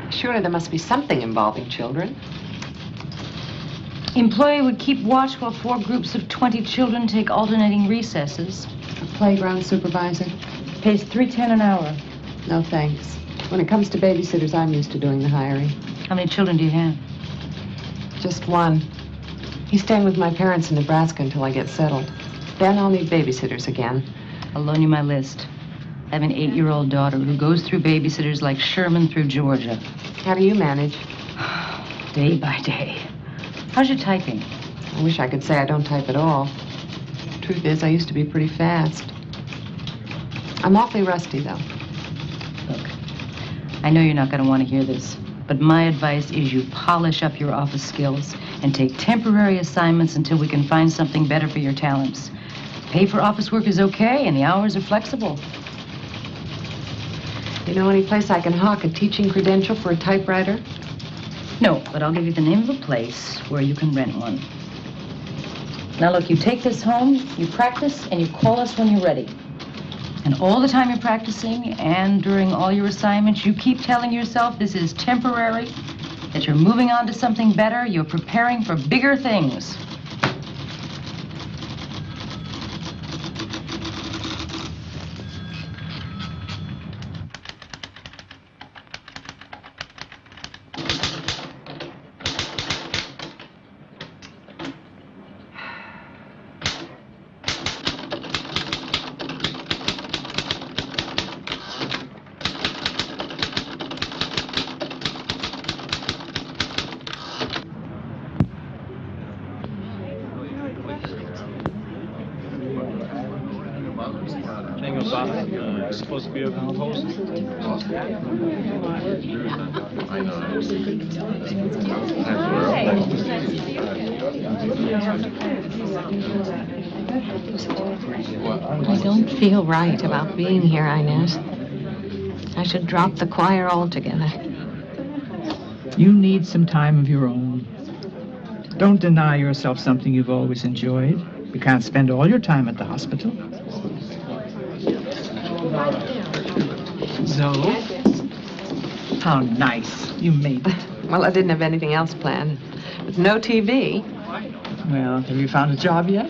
Surely there must be something involving children. Employee would keep watch while 4 groups of 20 children take alternating recesses. A playground supervisor. Pays $3.10 an hour. No thanks. When it comes to babysitters, I'm used to doing the hiring. How many children do you have? Just one. He's staying with my parents in Nebraska until I get settled. Then I'll need babysitters again. I'll loan you my list. I have an 8-year-old daughter who goes through babysitters like Sherman through Georgia. How do you manage? Day by day. How's your typing? I wish I could say I don't type at all. Truth is, I used to be pretty fast. I'm awfully rusty, though. Look, I know you're not going to want to hear this, but my advice is you polish up your office skills and take temporary assignments until we can find something better for your talents. Pay for office work is okay, and the hours are flexible. You know any place I can hawk a teaching credential for a typewriter? No, but I'll give you the name of a place where you can rent one. Now look, you take this home, you practice, and you call us when you're ready. And all the time you're practicing and during all your assignments, you keep telling yourself this is temporary, that you're moving on to something better, you're preparing for bigger things. Supposed to be a host. I don't feel right about being here, Inez. I should drop the choir altogether. You need some time of your own. Don't deny yourself something you've always enjoyed. You can't spend all your time at the hospital. Zoe? How nice. You made it. Well, I didn't have anything else planned. With no TV. Well, have you found a job yet?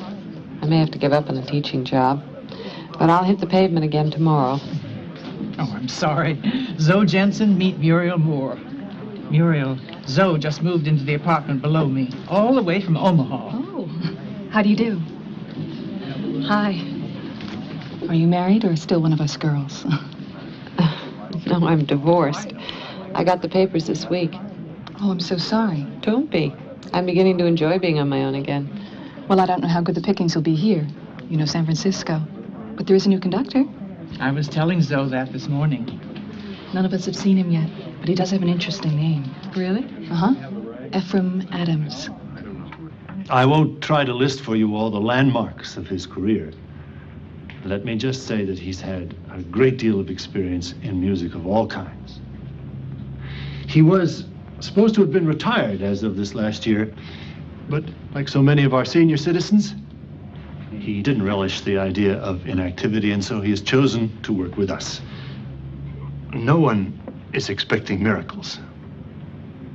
I may have to give up on the teaching job. But I'll hit the pavement again tomorrow. Oh, I'm sorry. Zoe Jensen, meet Muriel Moore. Muriel, Zoe just moved into the apartment below me, all the way from Omaha. Oh, how do you do? Hi. Are you married or still one of us girls? No, I'm divorced. I got the papers this week. Oh, I'm so sorry. Don't be. I'm beginning to enjoy being on my own again. Well, I don't know how good the pickings will be here. You know, San Francisco. But there is a new conductor. I was telling Zoe that this morning. None of us have seen him yet, but he does have an interesting name. Really? Uh-huh. Ephraim Adams. I won't try to list for you all the landmarks of his career. Let me just say that he's had a great deal of experience in music of all kinds. He was supposed to have been retired as of this last year, but like so many of our senior citizens, he didn't relish the idea of inactivity, and so he has chosen to work with us. No one is expecting miracles,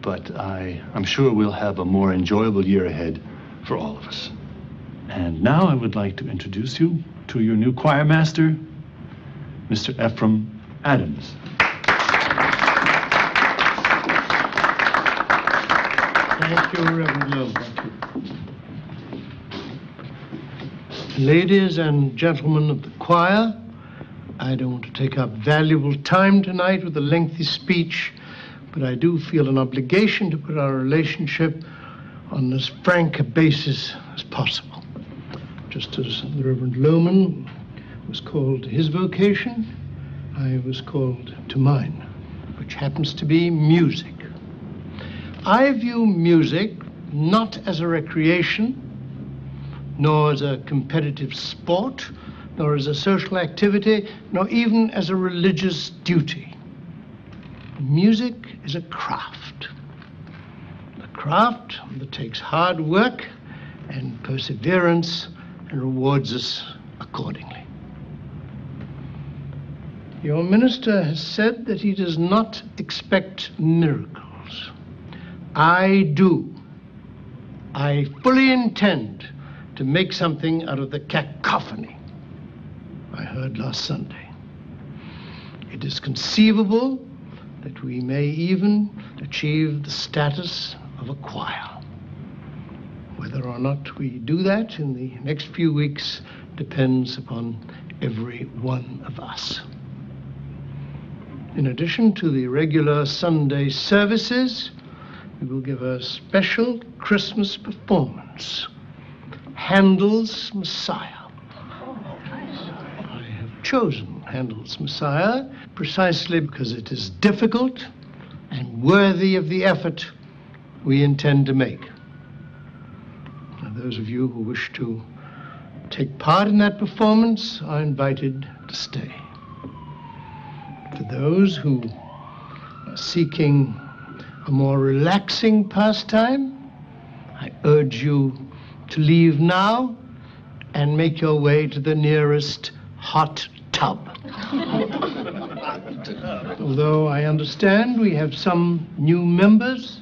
but I'm sure we'll have a more enjoyable year ahead for all of us. And now I would like to introduce you to your new choir master, Mr. Ephraim Adams. Thank you, Reverend Lowe. Thank you. Ladies and gentlemen of the choir, I don't want to take up valuable time tonight with a lengthy speech, but I do feel an obligation to put our relationship on as frank a basis as possible. Just as the Reverend Lohman was called to his vocation, I was called to mine, which happens to be music. I view music not as a recreation, nor as a competitive sport, nor as a social activity, nor even as a religious duty. Music is a craft. A craft that takes hard work and perseverance and rewards us accordingly. Your minister has said that he does not expect miracles. I do. I fully intend to make something out of the cacophony I heard last Sunday. It is conceivable that we may even achieve the status of a choir. Whether or not we do that in the next few weeks depends upon every one of us. In addition to the regular Sunday services, we will give a special Christmas performance, Handel's Messiah. I have chosen Handel's Messiah precisely because it is difficult and worthy of the effort we intend to make. Now, those of you who wish to take part in that performance are invited to stay. For those who are seeking a more relaxing pastime, I urge you to leave now and make your way to the nearest hot tub. Although I understand we have some new members,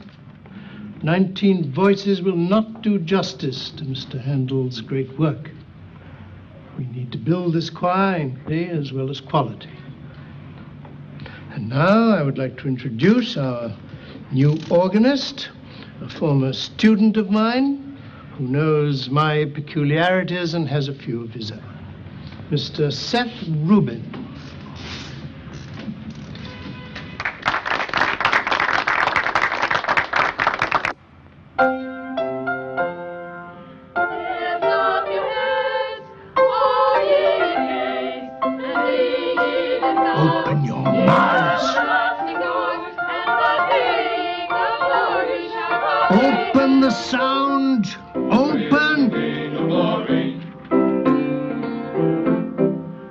19 voices will not do justice to Mr. Handel's great work. We need to build this choir in quantity as well as quality. And now I would like to introduce our new organist, a former student of mine who knows my peculiarities and has a few of his own, Mr. Seth Rubin. Open your mouths. Open the sound. Open. King of glory.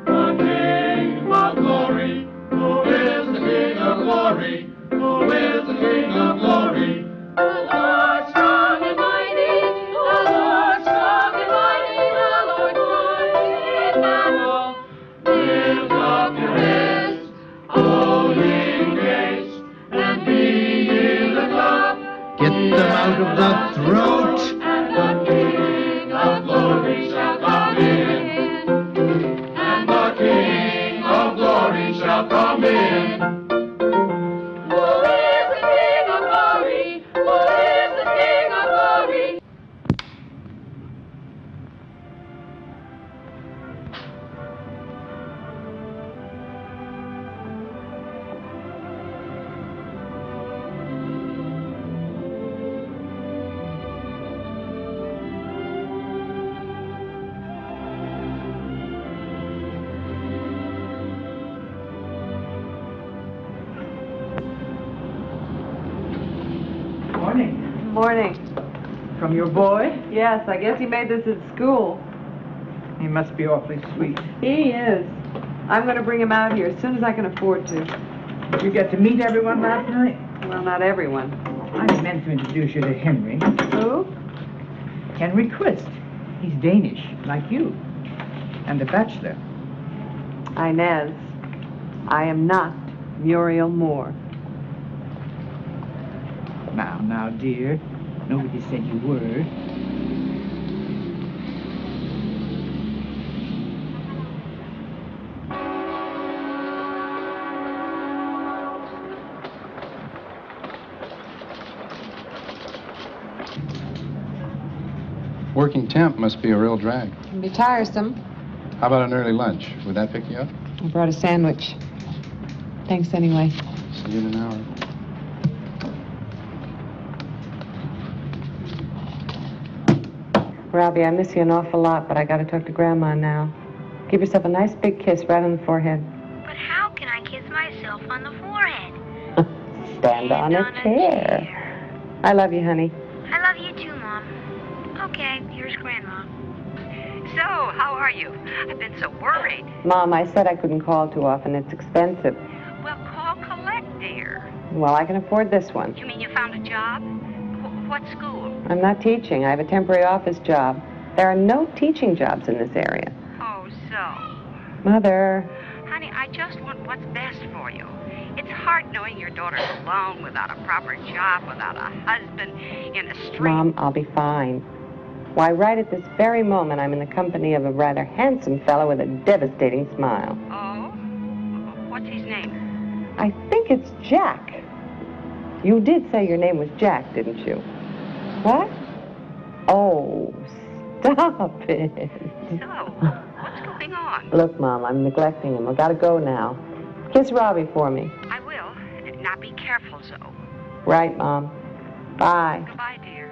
The King of glory. Who is the King of glory? Who is the King of glory? The Lord strong and mighty. The Lord strong and mighty. The Lord mighty in battle. Lift up your heads, O ye gates, and be ye the top. Get them out of the throat. And the King of glory shall come in. And the King of glory shall come in. Who is the King of glory? Morning. Morning. From your boy? Yes, I guess he made this at school. He must be awfully sweet. He is. I'm going to bring him out here as soon as I can afford to. Did you get to meet everyone last night? Well, not everyone. I meant to introduce you to Henry. Who? Henry Quist. He's Danish, like you. And a bachelor. Inez, I am not Muriel Moore. Now, dear. Nobody said you were. Working temp must be a real drag. It can be tiresome. How about an early lunch? Would that pick you up? I brought a sandwich. Thanks anyway. See you in an hour. Robbie, I miss you an awful lot, but I gotta talk to Grandma now. Give yourself a nice big kiss right on the forehead. But how can I kiss myself on the forehead? Stand on a chair. I love you, honey. I love you too, Mom. Okay, here's Grandma. So, how are you? I've been so worried. Mom, I said I couldn't call too often. It's expensive. Well, call collect, dear. Well, I can afford this one. You mean you found a job? What school? I'm not teaching. I have a temporary office job. There are no teaching jobs in this area. Oh, so. Mother. Honey, I just want what's best for you. It's hard knowing your daughter's alone without a proper job, without a husband, in a street. Mom, I'll be fine. Why, right at this very moment, I'm in the company of a rather handsome fellow with a devastating smile. Oh? What's his name? I think it's Jack. You did say your name was Jack, didn't you? What? Oh, stop it. So, what's going on? Look, Mom, I'm neglecting him. I gotta go now. Kiss Robbie for me. I will. Now be careful, Zoe. Right, Mom. Bye. Goodbye, dear.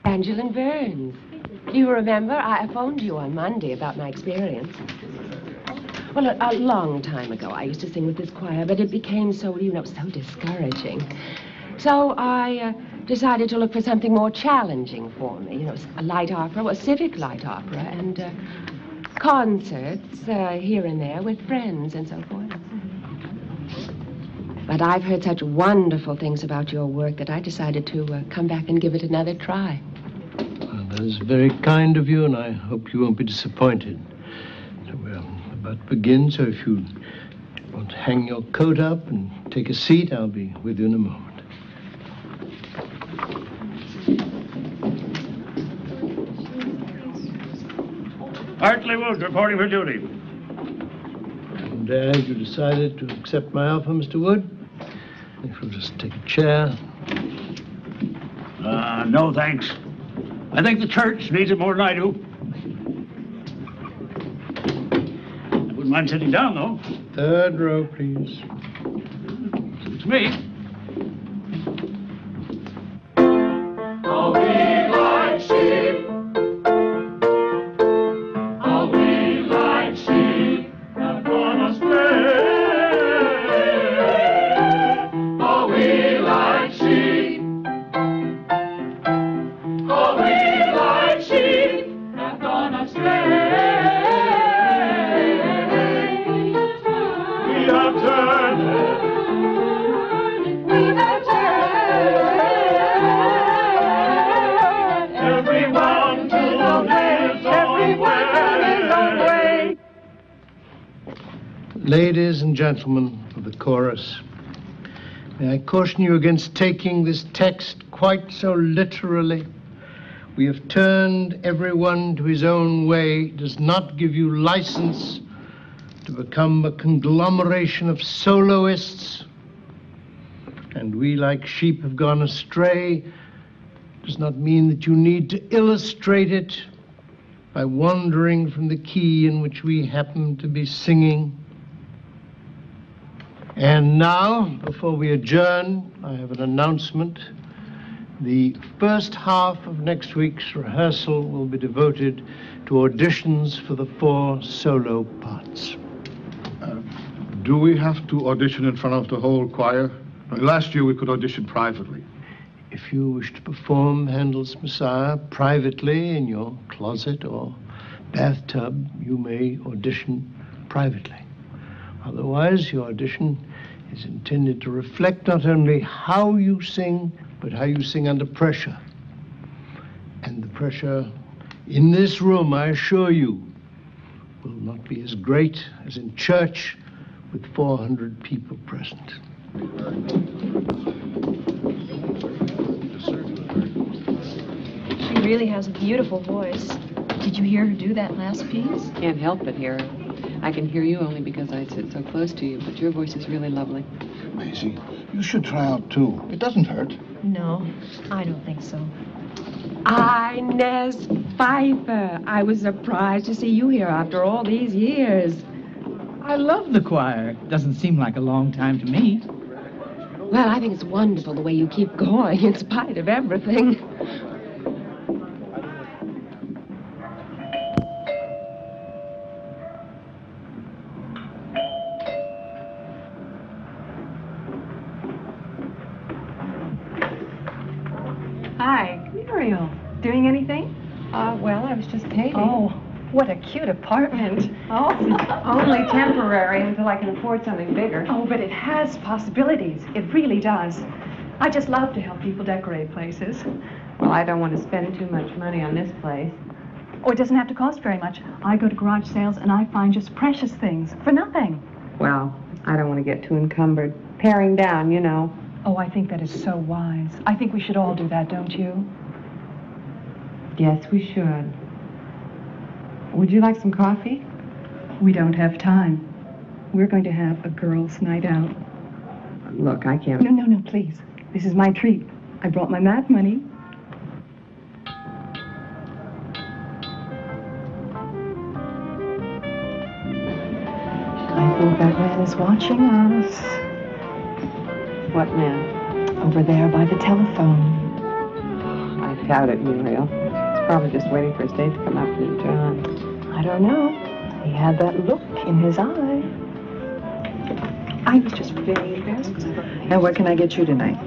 Angeline Burns. Do you remember? I phoned you on Monday about my experience. Well, a long time ago, I used to sing with this choir, but it became so, so discouraging. So I decided to look for something more challenging for me. A light opera, a civic light opera, and concerts here and there with friends and so forth. But I've heard such wonderful things about your work that I decided to come back and give it another try. Well, that is very kind of you, and I hope you won't be disappointed. We're about to begin, so if you want to hang your coat up and take a seat, I'll be with you in a moment. Hartley Wood, reporting for duty. And have you decided to accept my offer, Mr. Wood? If you'll just take a chair. No, thanks. I think the church needs it more than I do. I wouldn't mind sitting down, though. Third row, please. Suits me. All we like sheep. All we like sheep have gone astray. All we like sheep. All we like sheep have gone astray. We have turned. We have turned. Everyone to his own way. Ladies and gentlemen of the chorus, may I caution you against taking this text quite so literally. We have turned everyone to his own way does not give you license to become a conglomeration of soloists. And we, like sheep, have gone astray does not mean that you need to illustrate it by wandering from the key in which we happen to be singing. And now, before we adjourn, I have an announcement. The first half of next week's rehearsal will be devoted to auditions for the 4 solo parts. Do we have to audition in front of the whole choir? Last year we could audition privately. If you wish to perform Handel's Messiah privately in your closet or bathtub, you may audition privately. Otherwise, your audition is intended to reflect not only how you sing, but how you sing under pressure. And the pressure in this room, I assure you, will not be as great as in church with 400 people present. She really has a beautiful voice. Did you hear her do that last piece? Can't help but hear her. I can hear you only because I sit so close to you, but your voice is really lovely. Maisie, you should try out too. It doesn't hurt. No, I don't think so. Inez Pfeiffer. I was surprised to see you here after all these years. I love the choir. Doesn't seem like a long time to me. Well, I think it's wonderful the way you keep going in spite of everything. Hi. Muriel. Doing anything? Well, I was just painting. Oh, what a cute apartment. Oh, only temporary until I can afford something bigger. Oh, but it has possibilities. It really does. I just love to help people decorate places. Well, I don't want to spend too much money on this place. Oh, it doesn't have to cost very much. I go to garage sales and I find just precious things for nothing. Well, I don't want to get too encumbered. Paring down, you know. Oh, I think that is so wise. I think we should all do that, don't you? Yes, we should. Would you like some coffee? We don't have time. We're going to have a girls' night out. Look, I can't... No, please. This is my treat. I brought my math money. I think that man is watching us. What man? Over there by the telephone. I doubt it, Muriel. He's probably just waiting for his date to come up with John. I don't know. He had that look in his eye. I was just very embarrassed because I thought... Now, what can I get you tonight?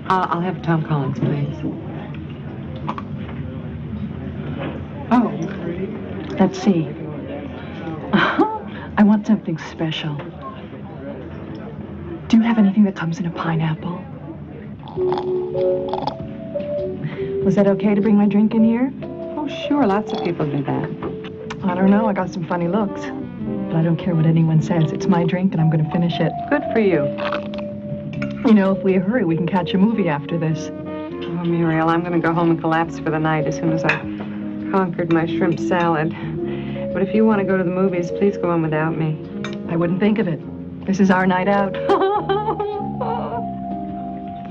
I'll have Tom Collins, please. Oh, let's see. I want something special. Do you have anything that comes in a pineapple? Was that okay to bring my drink in here? Oh, sure. Lots of people do that. I don't know. I got some funny looks. But I don't care what anyone says. It's my drink, and I'm going to finish it. Good for you. You know, if we hurry, we can catch a movie after this. Oh, Muriel, I'm going to go home and collapse for the night as soon as I've conquered my shrimp salad. But if you want to go to the movies, please go on without me. I wouldn't think of it. This is our night out.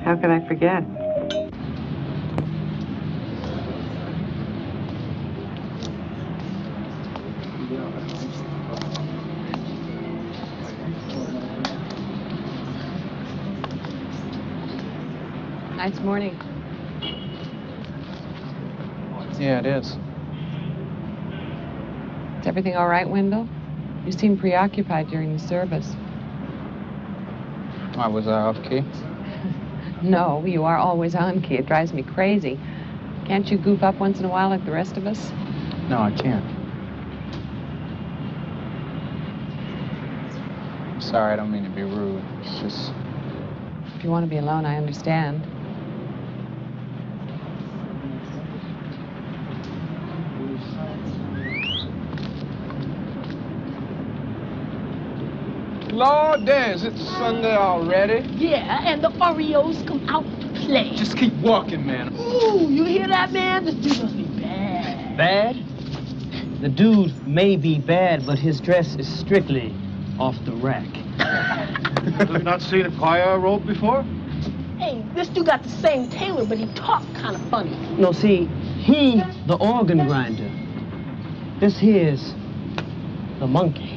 How could I forget? Nice morning. Yeah, it is. Is everything all right, Wendell? You seemed preoccupied during the service. Was I off key? No, you are always on key. It drives me crazy. Can't you goof up once in a while like the rest of us? No, I can't. I'm sorry, I don't mean to be rude. It's just... If you want to be alone, I understand. Lord, is it Sunday already? Yeah, and the Oreos come out to play. Just keep walking, man. Ooh, you hear that, man? This dude must be bad. Bad? The dude may be bad, but his dress is strictly off the rack. Have you not seen a choir robe before? Hey, this dude got the same tailor, but he talked kind of funny. No, see, he the organ grinder. This here's the monkey.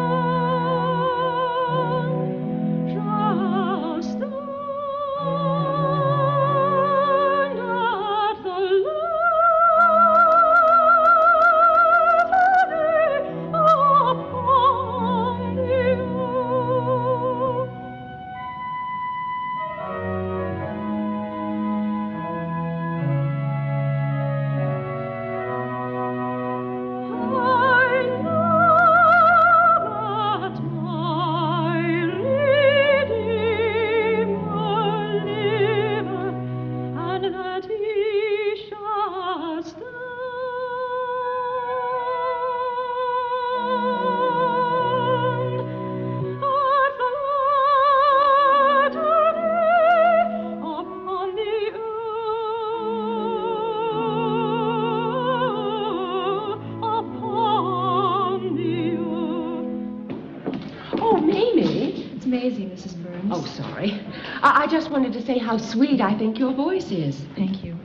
Valerie. I just wanted to say how sweet I think your voice is. Thank you.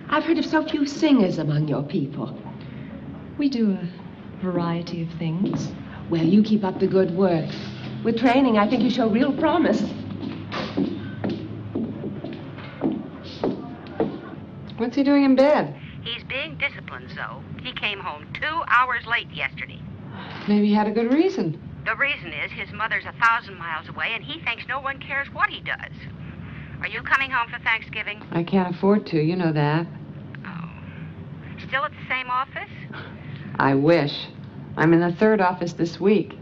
I've heard of so few singers among your people. We do a variety of things. Well, you keep up the good work. With training, I think you show real promise. What's he doing in bed? He's being disciplined, Zoe. He came home 2 hours late yesterday. Maybe he had a good reason. The reason is his mother's 1,000 miles away, and he thinks no one cares what he does. Are you coming home for Thanksgiving? I can't afford to, you know that. Still at the same office? I wish. I'm in the 3rd office this week.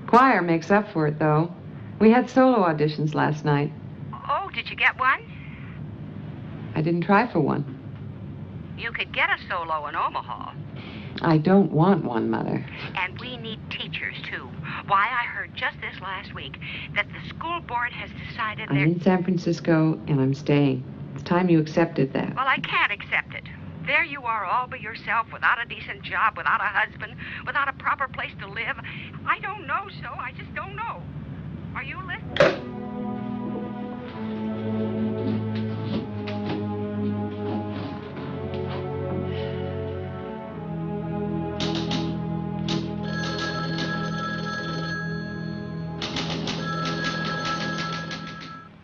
Choir makes up for it, though. We had solo auditions last night. Oh, did you get one? I didn't try for one. You could get a solo in Omaha. I don't want one, Mother. And we need teachers, too. Why, I heard just this last week that the school board has decided I'm in San Francisco, and I'm staying. It's time you accepted that. Well, I can't accept it. There you are all by yourself, without a decent job, without a husband, without a proper place to live. I don't know, so I just don't know. Are you listening?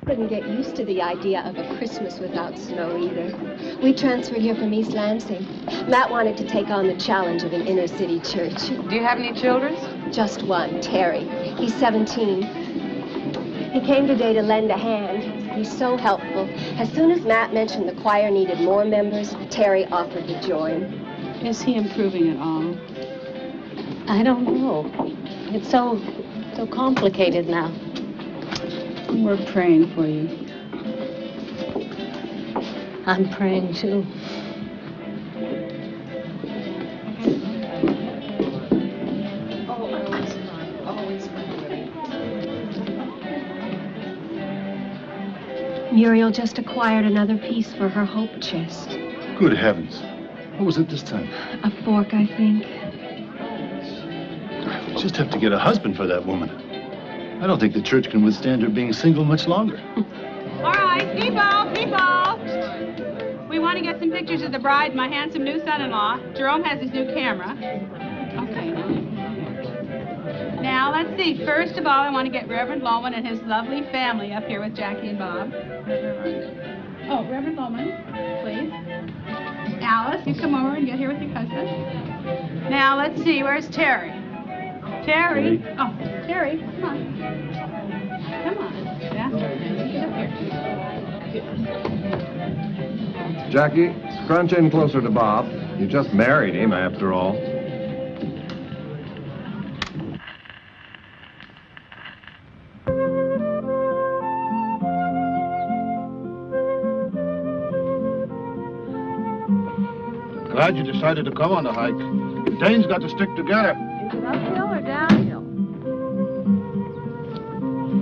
Couldn't get used to the idea of a Christmas without snow either. We transferred here from East Lansing. Matt wanted to take on the challenge of an inner city church. Do you have any children? Just one, Terry. He's 17. He came today to lend a hand. He's so helpful. As soon as Matt mentioned the choir needed more members, Terry offered to join. Is he improving at all? I don't know. It's so complicated now. We're praying for you. I'm praying too. Muriel just acquired another piece for her hope chest. Good heavens. What was it this time? A fork, I think. We just have to get a husband for that woman. I don't think the church can withstand her being single much longer. All right, people. We want to get some pictures of the bride and my handsome new son-in-law. Jerome has his new camera. Okay. Now, let's see. First of all, I want to get Reverend Loman and his lovely family up here with Jackie and Bob. Oh, Reverend Loman, please. Alice, you come over and get here with your cousin. Now, let's see. Where's Terry? Terry? Oh, Terry, come on. Come on. Yeah? Get up here. Jackie, scrunch in closer to Bob. You just married him, after all. Glad you decided to come on the hike. The Danes got to stick together. Is it uphill or downhill?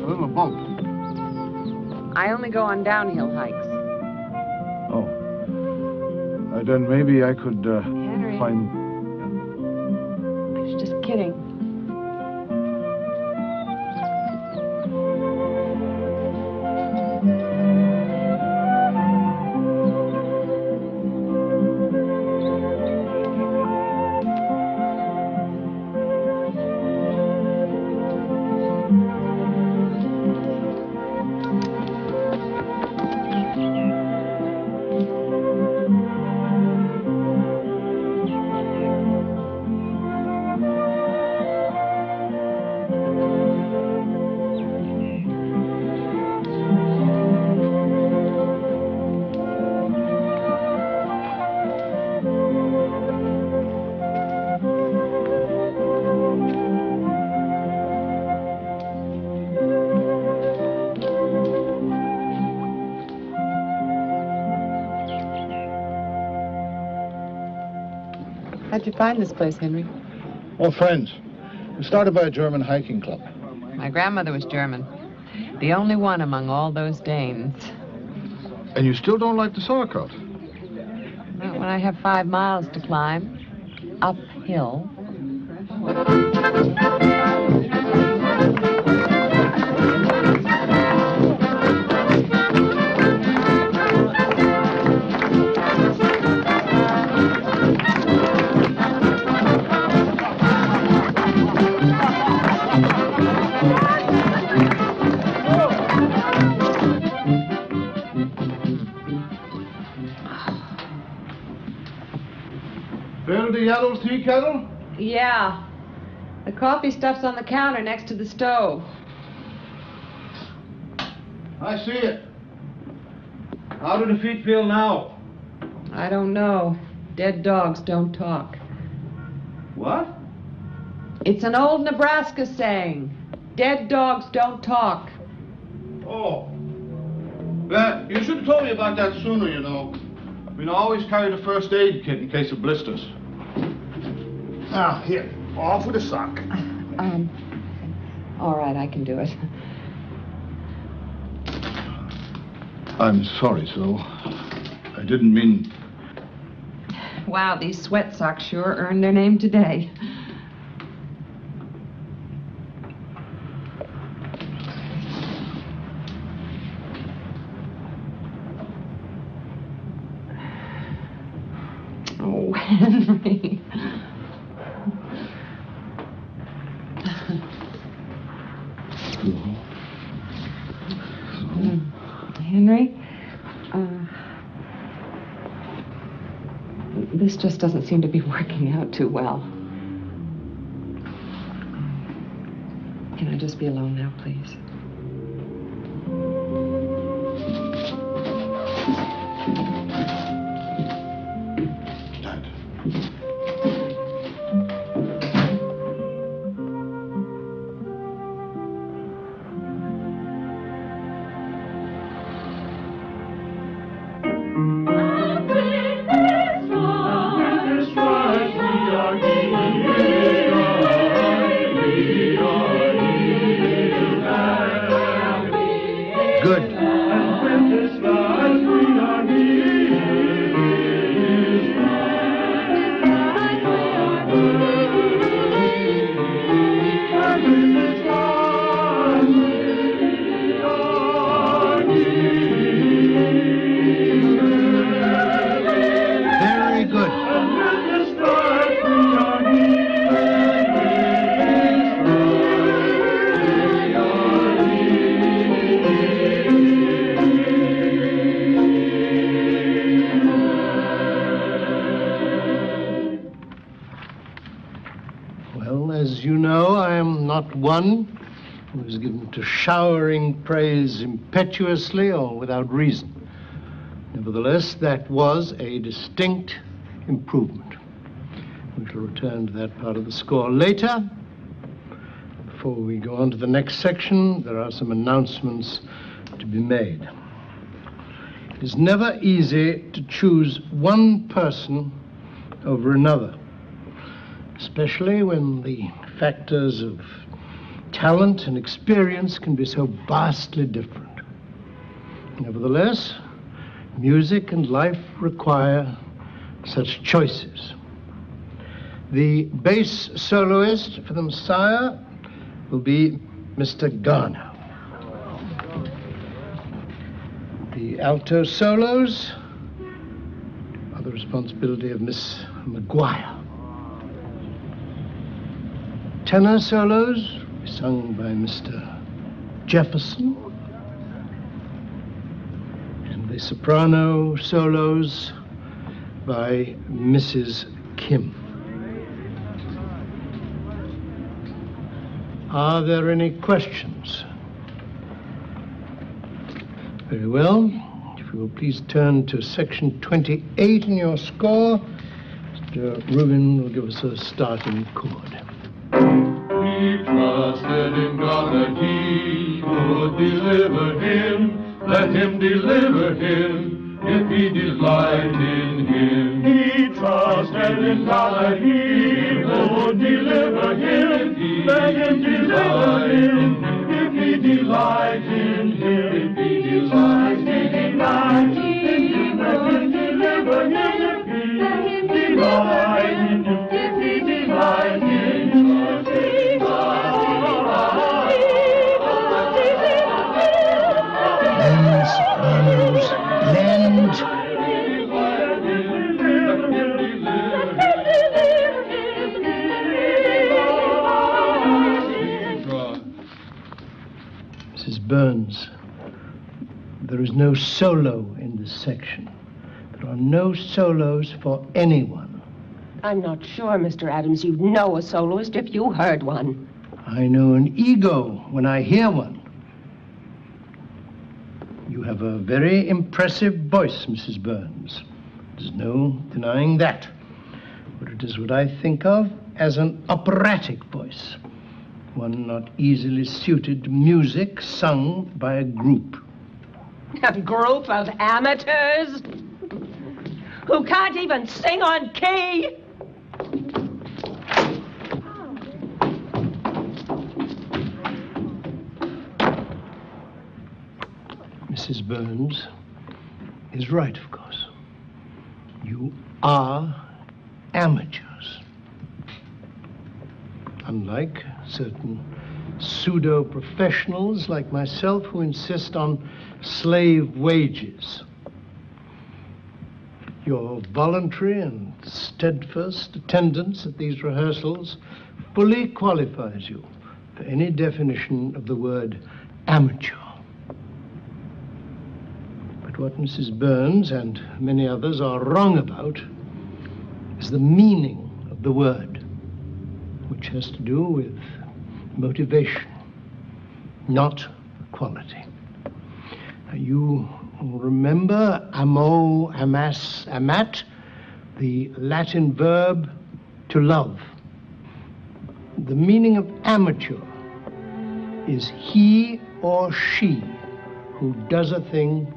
A little of both. I only go on downhill hikes. Oh. Then maybe I could Henry. find... I was just kidding. How'd you find this place, Henry? Oh, friends. We started by a German hiking club. My grandmother was German. The only one among all those Danes. And you still don't like the sauerkraut? Not when I have 5 miles to climb. Uphill. ordered the yellow tea kettle? Yeah. The coffee stuff's on the counter next to the stove. I see it. How do the feet feel now? I don't know. Dead dogs don't talk. What? It's an old Nebraska saying. Dead dogs don't talk. Oh. Well, you should have told me about that sooner, you know. I mean, I always carry the first aid kit in case of blisters. Now, here. Off with a sock. All right, I can do it. I'm sorry, Sue. I didn't mean... Wow, these sweat socks sure earned their name today. Oh, Henry. Henry, this just doesn't seem to be working out too well. Can I just be alone now, please? One who is given to showering praise impetuously or without reason. Nevertheless, that was a distinct improvement. We shall return to that part of the score later. Before we go on to the next section, there are some announcements to be made. It is never easy to choose one person over another, especially when the factors of talent and experience can be so vastly different. Nevertheless, music and life require such choices. The bass soloist for the Messiah will be Mr. Garner. The alto solos are the responsibility of Miss McGuire. Tenor solos sung by Mr. Jefferson, and the soprano solos by Mrs. Kim. Are there any questions? Very well. If you will please turn to section 28 in your score, Mr. Rubin will give us a starting chord. He trusted in God that he would deliver him. Let him deliver him if he delight in him. He trusted in God that he would deliver him. Let him deliver him if he delight in him. If he delight in him, let him deliver him. If he delight in him, if he delight in him. Sopranos, lend. Mrs. Burns, there is no solo in this section. There are no solos for anyone. I'm not sure, Mr. Adams, you'd know a soloist if you heard one. I know an ego when I hear one. You have a very impressive voice, Mrs. Burns. There's no denying that. But it is what I think of as an operatic voice, one not easily suited to music sung by a group. A group of amateurs who can't even sing on key. Mrs. Burns is right, of course. You are amateurs. Unlike certain pseudo-professionals like myself who insist on slave wages. Your voluntary and steadfast attendance at these rehearsals fully qualifies you for any definition of the word amateur. But what Mrs. Burns and many others are wrong about is the meaning of the word, which has to do with motivation, not quality. You remember amo, amas, amat, the Latin verb to love. The meaning of amateur is he or she who does a thing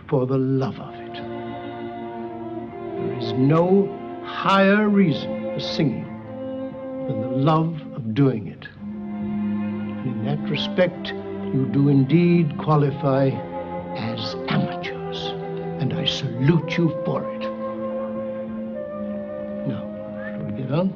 for the love of it. There is no higher reason for singing than the love of doing it. And in that respect, you do indeed qualify as amateurs, and I salute you for it. Now, shall we get on?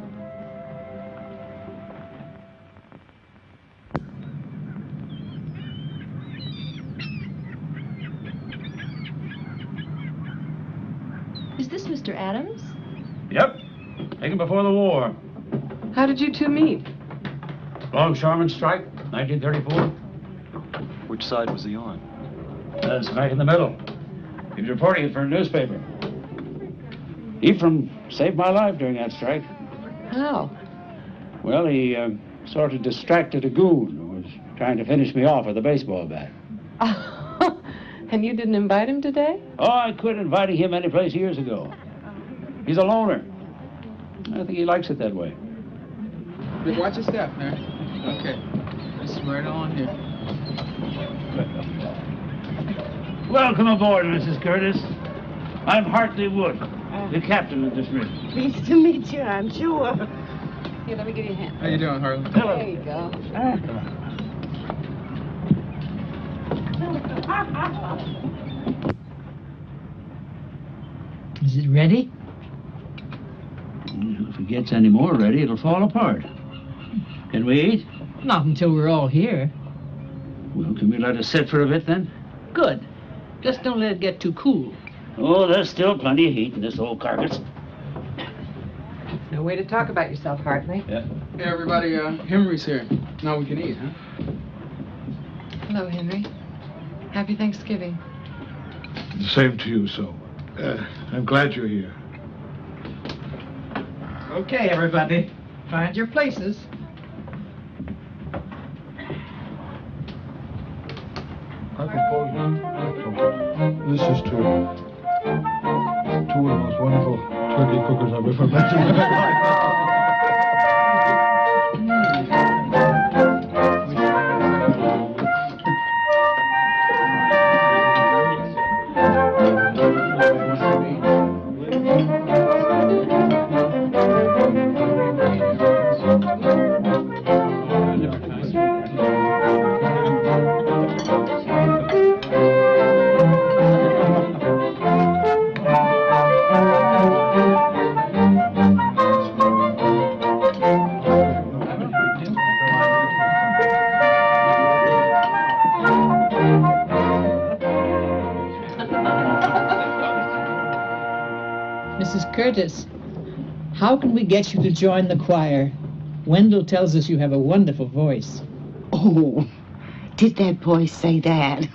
Is this Mr. Adams? Yep. Taken before the war. How did you two meet? Longshoreman strike, 1934. Which side was he on? Smack in the middle. He was reporting it for a newspaper. Ephraim saved my life during that strike. How? Well, he sort of distracted a goon who was trying to finish me off with a baseball bat. And you didn't invite him today? Oh, I quit inviting him any place years ago. He's a loner. I think he likes it that way. But watch your step, man. Okay. Let's right on here. Welcome aboard, Mrs. Curtis. I'm Hartley Wood, the captain of this rig. Pleased to meet you, I'm sure. Here, let me give you a hand. How you doing, Harlan? Hello. There you go. Is it ready? If it gets any more ready, it'll fall apart. Can we eat? Not until we're all here. Well, can we let it sit for a bit then? Good. Just don't let it get too cool. Oh, there's still plenty of heat in this old carcass. No way to talk about yourself, Hartley. Yeah. Hey, everybody, Henry's here. Now we can eat, huh? Hello, Henry. Happy Thanksgiving. Same to you, so. I'm glad you're here. Okay, everybody. Find your places. This is two of the most wonderful turkey cookers I've ever met in my life. Curtis, how can we get you to join the choir? Wendell tells us you have a wonderful voice. Oh, did that boy say that?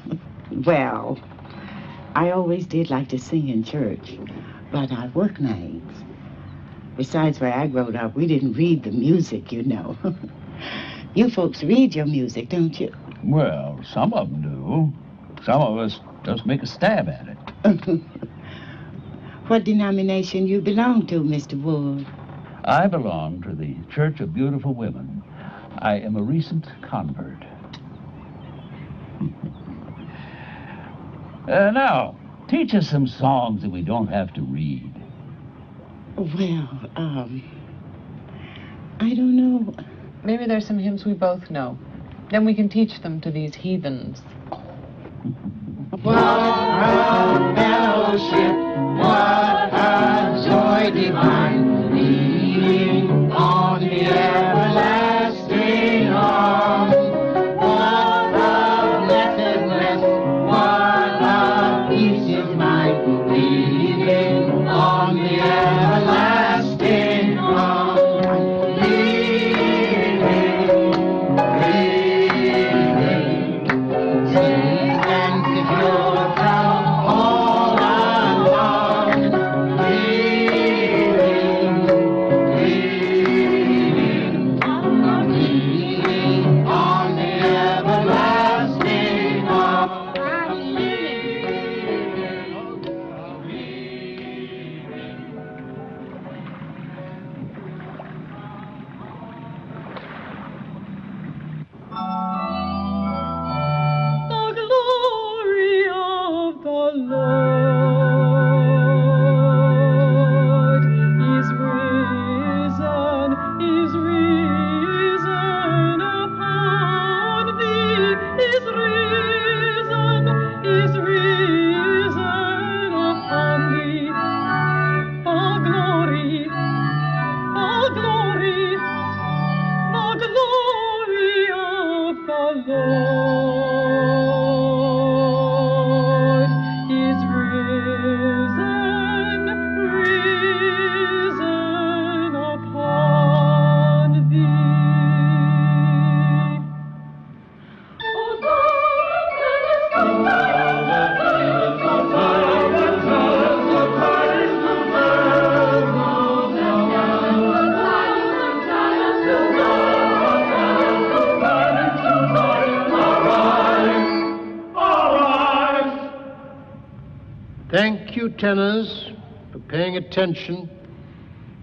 Well, I always did like to sing in church, but I work nights. Besides, where I growed up, we didn't read the music, you know. You folks read your music, don't you? Well, some of them do. Some of us just make a stab at it. What denomination you belong to, Mr. Wood? I belong to the Church of Beautiful Women. I am a recent convert. Now, teach us some songs that we don't have to read. Well, I don't know. Maybe there's some hymns we both know. Then we can teach them to these heathens. What a fellowship, what a joy divine, leaning on the everlasting arms. What a blessedness, what a peace is mine, leaning on the everlasting arms. Thank you, tenors, for paying attention.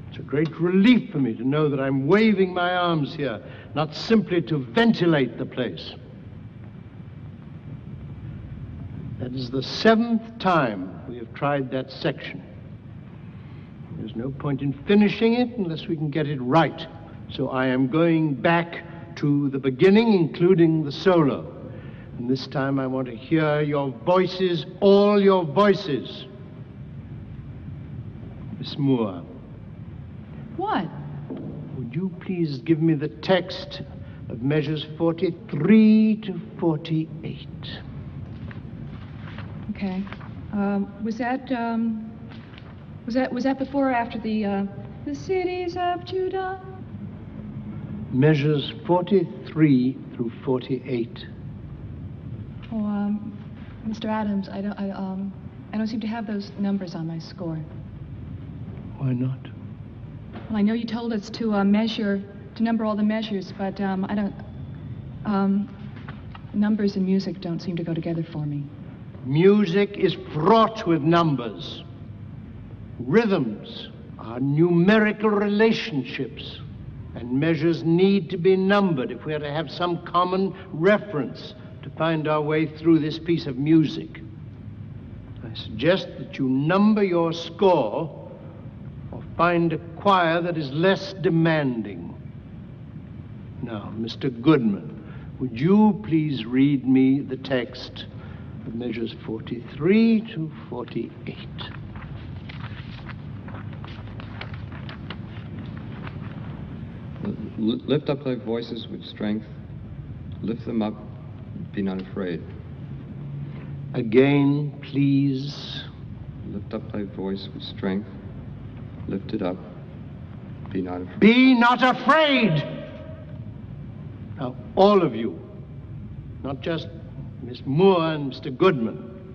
It's a great relief for me to know that I'm waving my arms here, not simply to ventilate the place. That is the 7th time we have tried that section. There's no point in finishing it unless we can get it right. So I am going back to the beginning, including the solo. And this time I want to hear your voices, all your voices. Miss Moore. What? Would you please give me the text of measures 43 to 48? Okay. Was that before or after the cities of Judah? Measures 43 through 48. Oh, Mr. Adams, I don't seem to have those numbers on my score. Why not? Well, I know you told us to number all the measures, but I don't. Numbers and music don't seem to go together for me. Music is fraught with numbers. Rhythms are numerical relationships, and measures need to be numbered if we are to have some common reference to find our way through this piece of music. I suggest that you number your score or find a choir that is less demanding. Now, Mr. Goodman, would you please read me the text of measures 43 to 48? Lift up thy voices with strength. Lift them up. Be not afraid. Again, please. Lift up thy voice with strength. Lift it up. Be not afraid. Be not afraid! Now, all of you, not just Miss Moore and Mr. Goodman,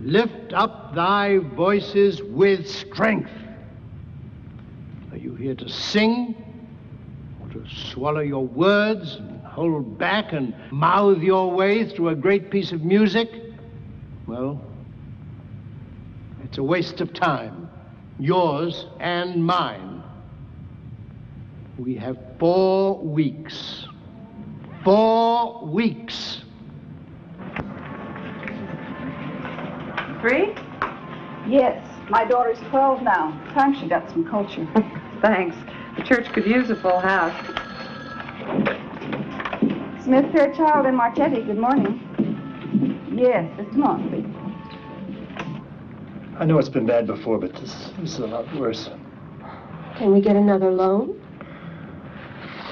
lift up thy voices with strength. Are you here to sing? Or to swallow your words and hold back and mouth your way through a great piece of music? Well, it's a waste of time, yours and mine. We have 4 weeks. 4 weeks. 3? Yes. My daughter's 12 now. Time she got some culture. Thanks. The church could use a full house. Smith, Fairchild, and Marchetti, good morning. Yes, just a moment, please. I know it's been bad before, but this is a lot worse. Can we get another loan?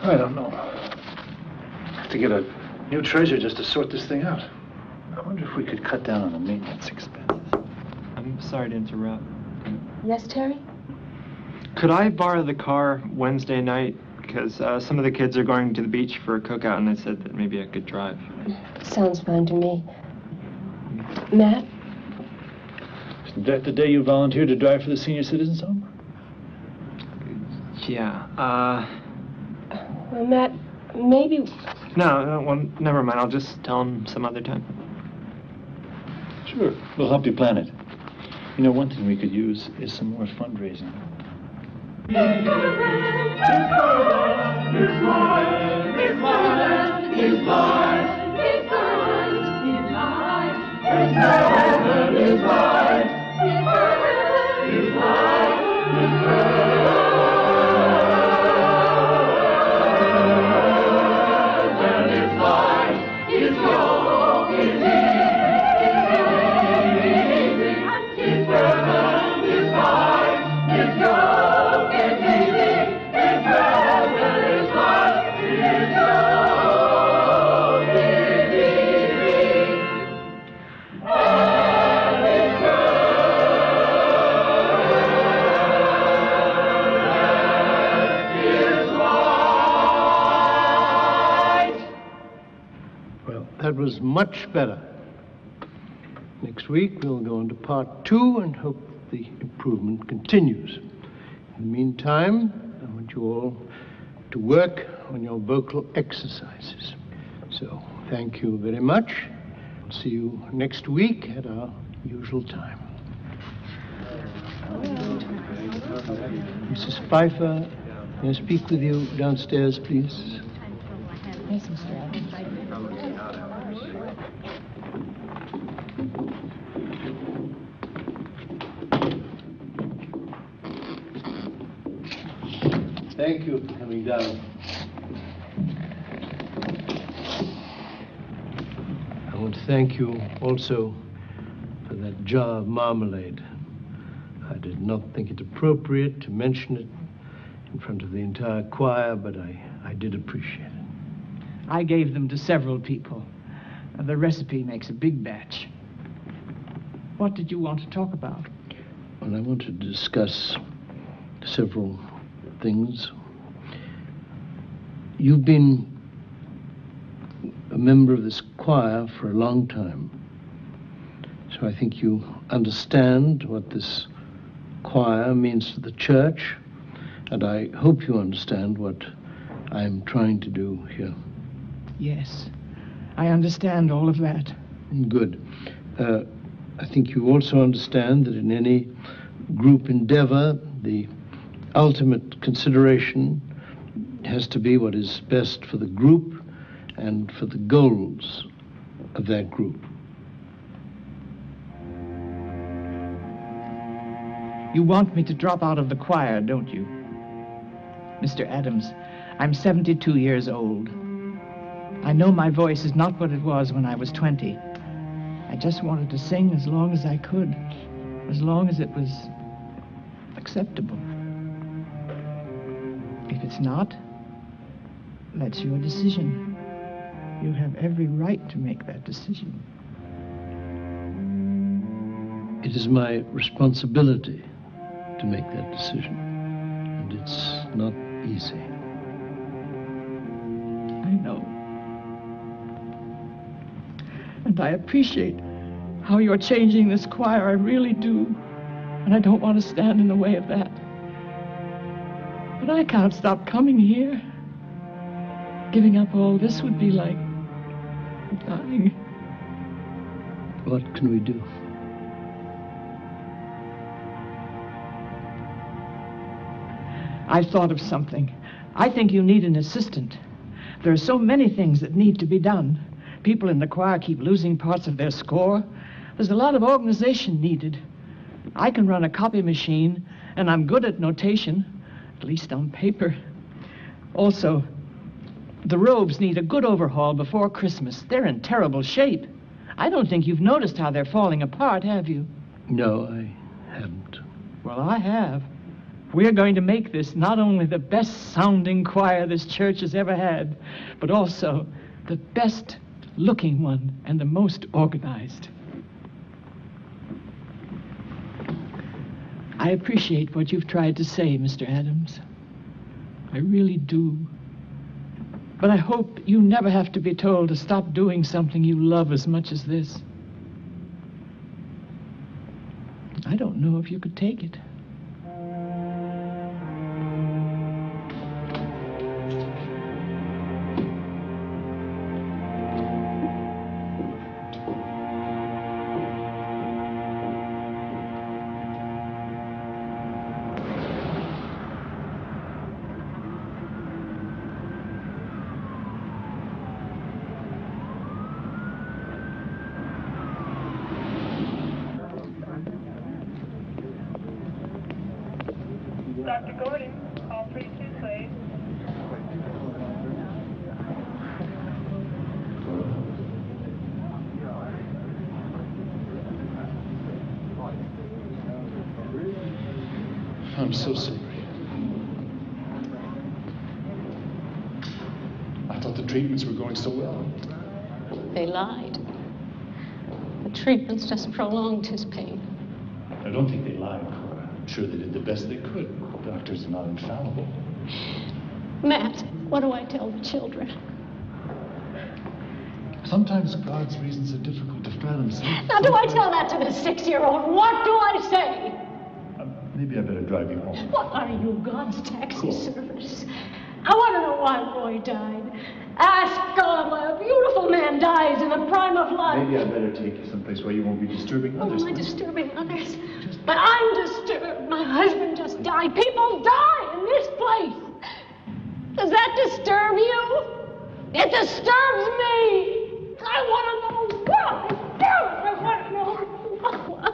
I don't know. I have to get a new treasurer just to sort this thing out. I wonder if we could cut down on the maintenance expenses. I'm sorry to interrupt. Yes, Terry? Could I borrow the car Wednesday night? Because some of the kids are going to the beach for a cookout, and I said that maybe I could drive. Sounds fine to me. Matt? Isn't that the day you volunteered to drive for the senior citizens home? Yeah, Well, Matt, maybe... No, well, never mind. I'll just tell him some other time. Sure. We'll help you plan it. You know, one thing we could use is some more fundraising. That was much better. Next week, we'll go into part 2 and hope the improvement continues. In the meantime, I want you all to work on your vocal exercises. So, thank you very much. I'll see you next week at our usual time. Mrs. Pfeiffer, may I speak with you downstairs, please? Yes, Mr. Adams. Thank you for coming down. I want to thank you also for that jar of marmalade. I did not think it appropriate to mention it in front of the entire choir, but I did appreciate it. I gave them to several people. The recipe makes a big batch. What did you want to talk about? Well, I wanted to discuss several things. You've been a member of this choir for a long time, so I think you understand what this choir means to the church, and I hope you understand what I'm trying to do here. Yes, I understand all of that. Good. I think you also understand that in any group endeavor, the ultimate consideration has to be what is best for the group and for the goals of that group. You want me to drop out of the choir, don't you? Mr. Adams, I'm 72 years old. I know my voice is not what it was when I was 20. I just wanted to sing as long as I could, as long as it was acceptable. If it's not, that's your decision. You have every right to make that decision. It is my responsibility to make that decision, and it's not easy. I know. And I appreciate how you're changing this choir. I really do. And I don't want to stand in the way of that. But I can't stop coming here. Giving up all this would be like dying. What can we do? I've thought of something. I think you need an assistant. There are so many things that need to be done. People in the choir keep losing parts of their score. There's a lot of organization needed. I can run a copy machine, and I'm good at notation, at least on paper. Also, the robes need a good overhaul before Christmas. They're in terrible shape. I don't think you've noticed how they're falling apart, have you? No, I haven't. Well, I have. We're going to make this not only the best-sounding choir this church has ever had, but also the best-looking one and the most organized. I appreciate what you've tried to say, Mr. Adams. I really do. But I hope you never have to be told to stop doing something you love as much as this. I don't know if you could take it. Dr. Gordon, call 32, please. I'm so sorry. I thought the treatments were going so well. They lied. The treatments just prolonged his pain. I don't think they lied. I'm sure they did the best they could. Doctors are not infallible. Matt, what do I tell the children? Sometimes God's reasons are difficult to fathom. Now, do I tell that to the 6-year-old? What do I say? Maybe I better drive you home. What are you, God's taxi service? I want to know why Roy died. Ask God why a beautiful man dies in the prime of life. Maybe I better take you someplace where you won't be disturbing others. Am I disturbing others? But I'm disturbed. My husband just died. People die in this place. Does that disturb you? It disturbs me. I want to know why. I want to know why.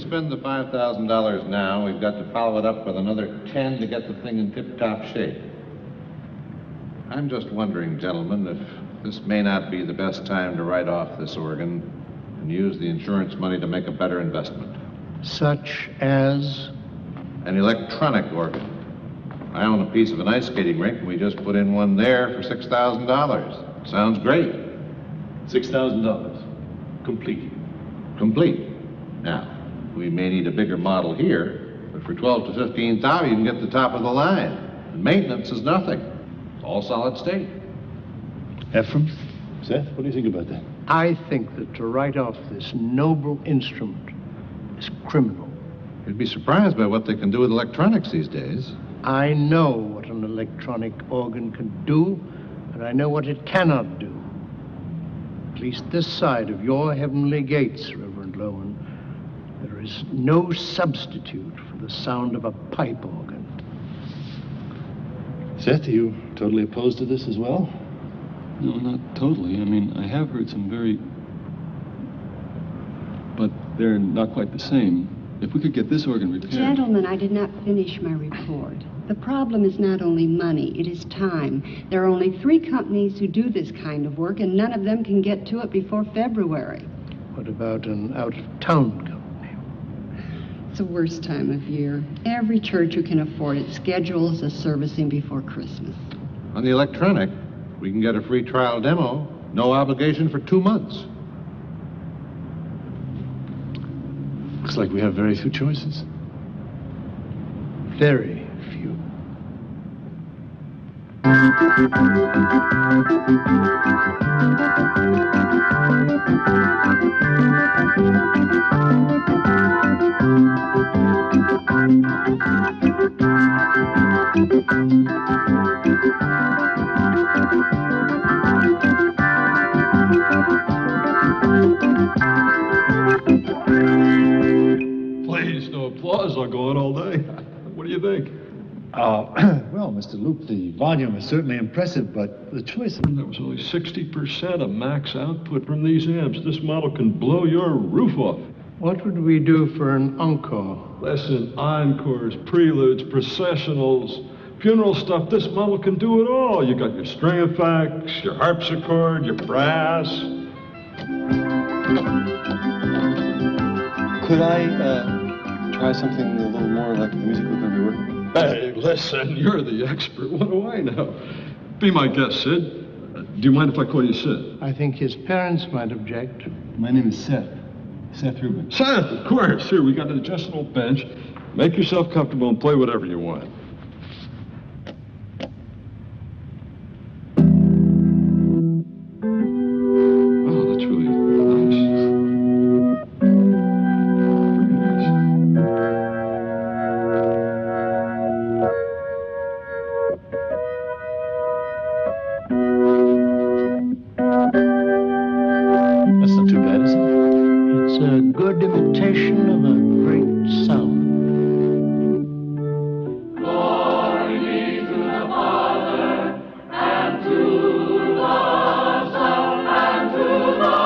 spend the $5,000 now, we've got to follow it up with another 10 to get the thing in tip-top shape. I'm just wondering, gentlemen, if this may not be the best time to write off this organ and use the insurance money to make a better investment. Such as? An electronic organ. I own a piece of an ice skating rink, and we just put in one there for $6,000. Sounds great. $6,000. Complete. Complete. Now, we may need a bigger model here, but for $12,000 to $15,000, you can get the top of the line. And maintenance is nothing. It's all solid state. Ephraim? Seth, what do you think about that? I think that to write off this noble instrument is criminal. You'd be surprised by what they can do with electronics these days. I know what an electronic organ can do, and I know what it cannot do. At least this side of your heavenly gates, Reverend Lowen, there is no substitute for the sound of a pipe organ. Seth, are you totally opposed to this as well? No, not totally. I mean, I have heard some very... but they're not quite the same. If we could get this organ repaired... Gentlemen, I did not finish my report. The problem is not only money, it is time. There are only 3 companies who do this kind of work, and none of them can get to it before February. What about an out-of-town company? It's the worst time of year. Every church who can afford it schedules a servicing before Christmas. On the electronic, we can get a free trial demo, no obligation for 2 months. Looks like we have very few choices. Very few. Please, no applause. I'll go on all day. What do you think? Well, Mr. Luke, the volume is certainly impressive, but the choice... That was only 60% of max output from these amps. This model can blow your roof off. What would we do for an encore? Listen, encores, preludes, processionals, funeral stuff. This model can do it all. You got your string effects, your harpsichord, your brass. Could I try something a little more like the music we're going to be working with? Hey, listen, you're the expert. What do I know? Be my guest, Sid. Do you mind if I call you Sid? I think his parents might object. My name is Seth. Seth Rubin. Seth, of course. Here, we got an adjustable bench. Make yourself comfortable and play whatever you want. Oh, that's really nice. That's not too bad, is it? It's a good imitation of a great sound. Glory be to the Father, and to the Son, and to the Holy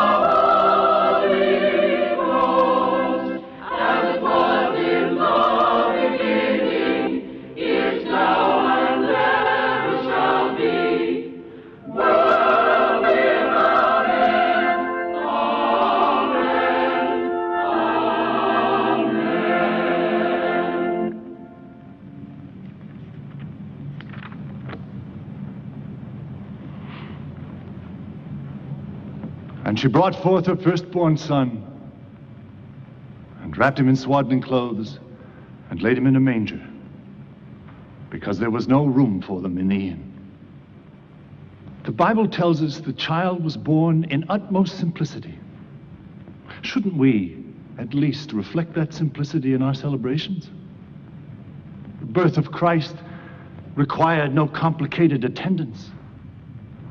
Ghost, as it was in the beginning, is now, and ever shall be, world without end. Amen. Amen. And she brought forth her firstborn son, and wrapped him in swaddling clothes, and laid him in a manger, because there was no room for them in the inn. The Bible tells us the child was born in utmost simplicity. Shouldn't we, at least, reflect that simplicity in our celebrations? The birth of Christ required no complicated attendance.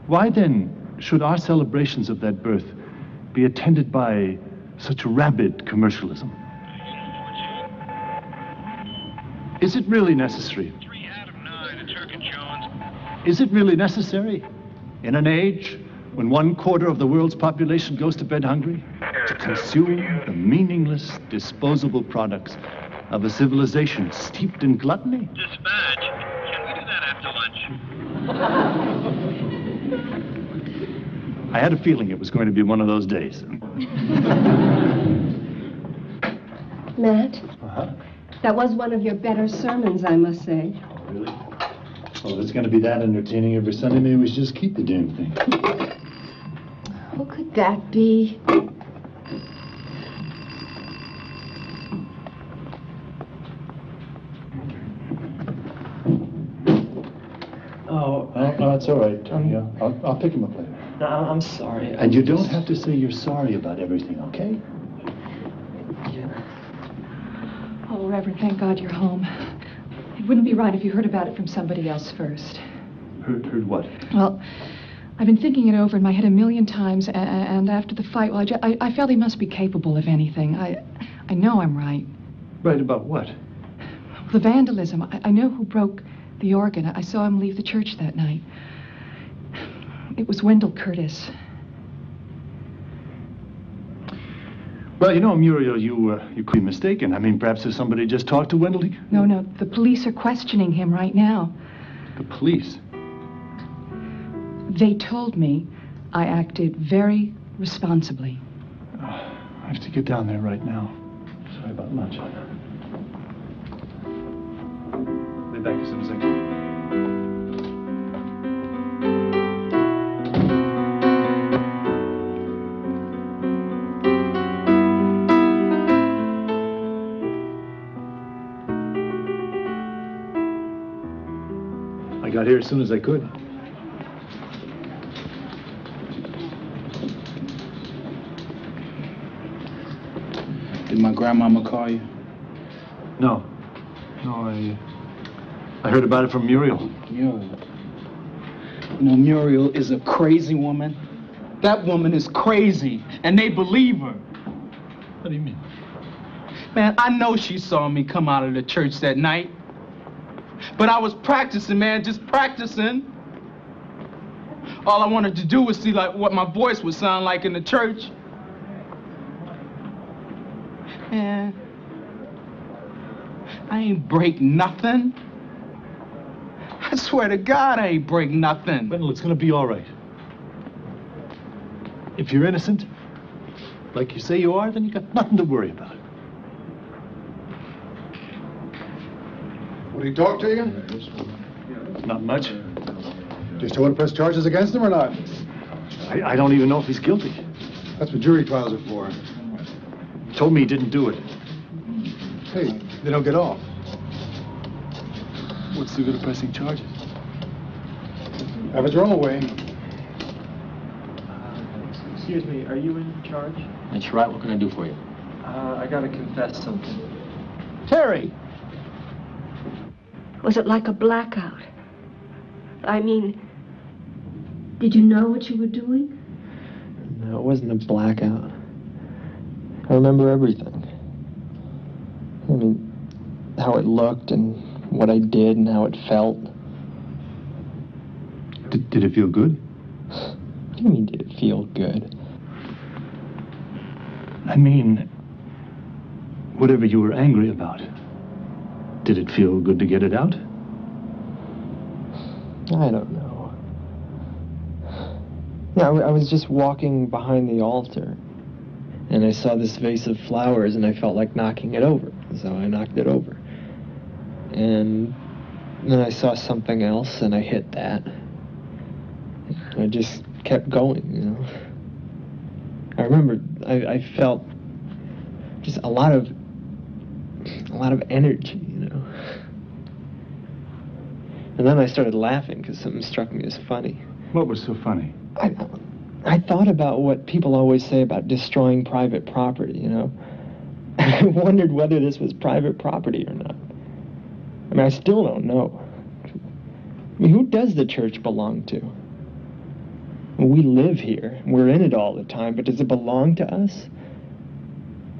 Why then should our celebrations of that birth be attended by such rabid commercialism? Is it really necessary? 3 out of 9 at Turkin Jones. Is it really necessary in an age when 1/4 of the world's population goes to bed hungry? to consume the meaningless, disposable products of a civilization steeped in gluttony? Dispatch. Can we do that after lunch? I had a feeling it was going to be one of those days. Matt, that was one of your better sermons, I must say. Really? Well, if it's going to be that entertaining every Sunday, maybe we should just keep the damn thing. Who could that be? Oh, it's all right. Yeah, I'll pick him up later. No, I'm sorry. And you don't have to say you're sorry about everything, okay? Oh, Reverend, thank God you're home. It wouldn't be right if you heard about it from somebody else first. Heard what? Well, I've been thinking it over in my head a million times, and after the fight, well, I felt he must be capable of anything. I know I'm right. Right about what? The vandalism. I know who broke the organ. I saw him leave the church that night. It was Wendell Curtis. Well, you know, Muriel, you could be mistaken. I mean, perhaps if somebody just talked to Wendell. No, the police are questioning him right now. The police? They told me I acted very responsibly. I have to get down there right now. Sorry about lunch. I'll be back as soon as I can. I got here as soon as I could. Did my grandmama call you? No, I heard about it from Muriel. You know, Muriel is a crazy woman. That woman is crazy, and they believe her. What do you mean? Man, I know she saw me come out of the church that night. But I was practicing, man, just practicing. All I wanted to do was see like what my voice would sound like in the church. Man, I ain't break nothing. I swear to God, I ain't break nothing. Wendell, it's gonna be all right. If you're innocent, like you say you are, then you got nothing to worry about. Would he talk to you? Not much. Do you still want to press charges against him or not? I don't even know if he's guilty. That's what jury trials are for. He told me he didn't do it. Hey, they don't get off. What's the good of pressing charges? Have it your own way. Excuse me, are you in charge? That's right. What can I do for you? I gotta confess something. Terry! Was it like a blackout? I mean, did you know what you were doing? No, it wasn't a blackout. I remember everything. I mean, how it looked and what I did and how it felt. Did it feel good? What do you mean, did it feel good? I mean, whatever you were angry about, did it feel good to get it out? I don't know. Yeah, I was just walking behind the altar, and I saw this vase of flowers, and I felt like knocking it over, so I knocked it over. And then I saw something else, and I hit that. I just kept going, you know. I remember I felt just a lot of energy, you know. And then I started laughing because something struck me as funny. What was so funny? I thought about what people always say about destroying private property, you know. I wondered whether this was private property or not. I mean, I still don't know. I mean, who does the church belong to? We live here. We're in it all the time, but does it belong to us?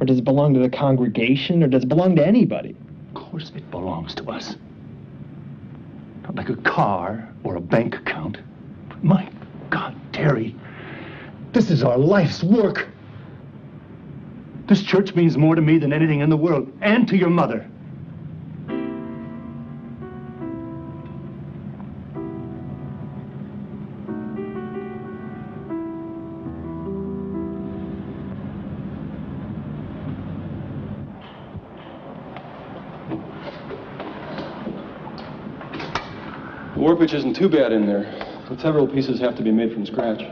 Or does it belong to the congregation? Or does it belong to anybody? Of course it belongs to us. Not like a car or a bank account. But my God, Terry, this is our life's work. This church means more to me than anything in the world, and to your mother. The warpage isn't too bad in there, but several pieces have to be made from scratch.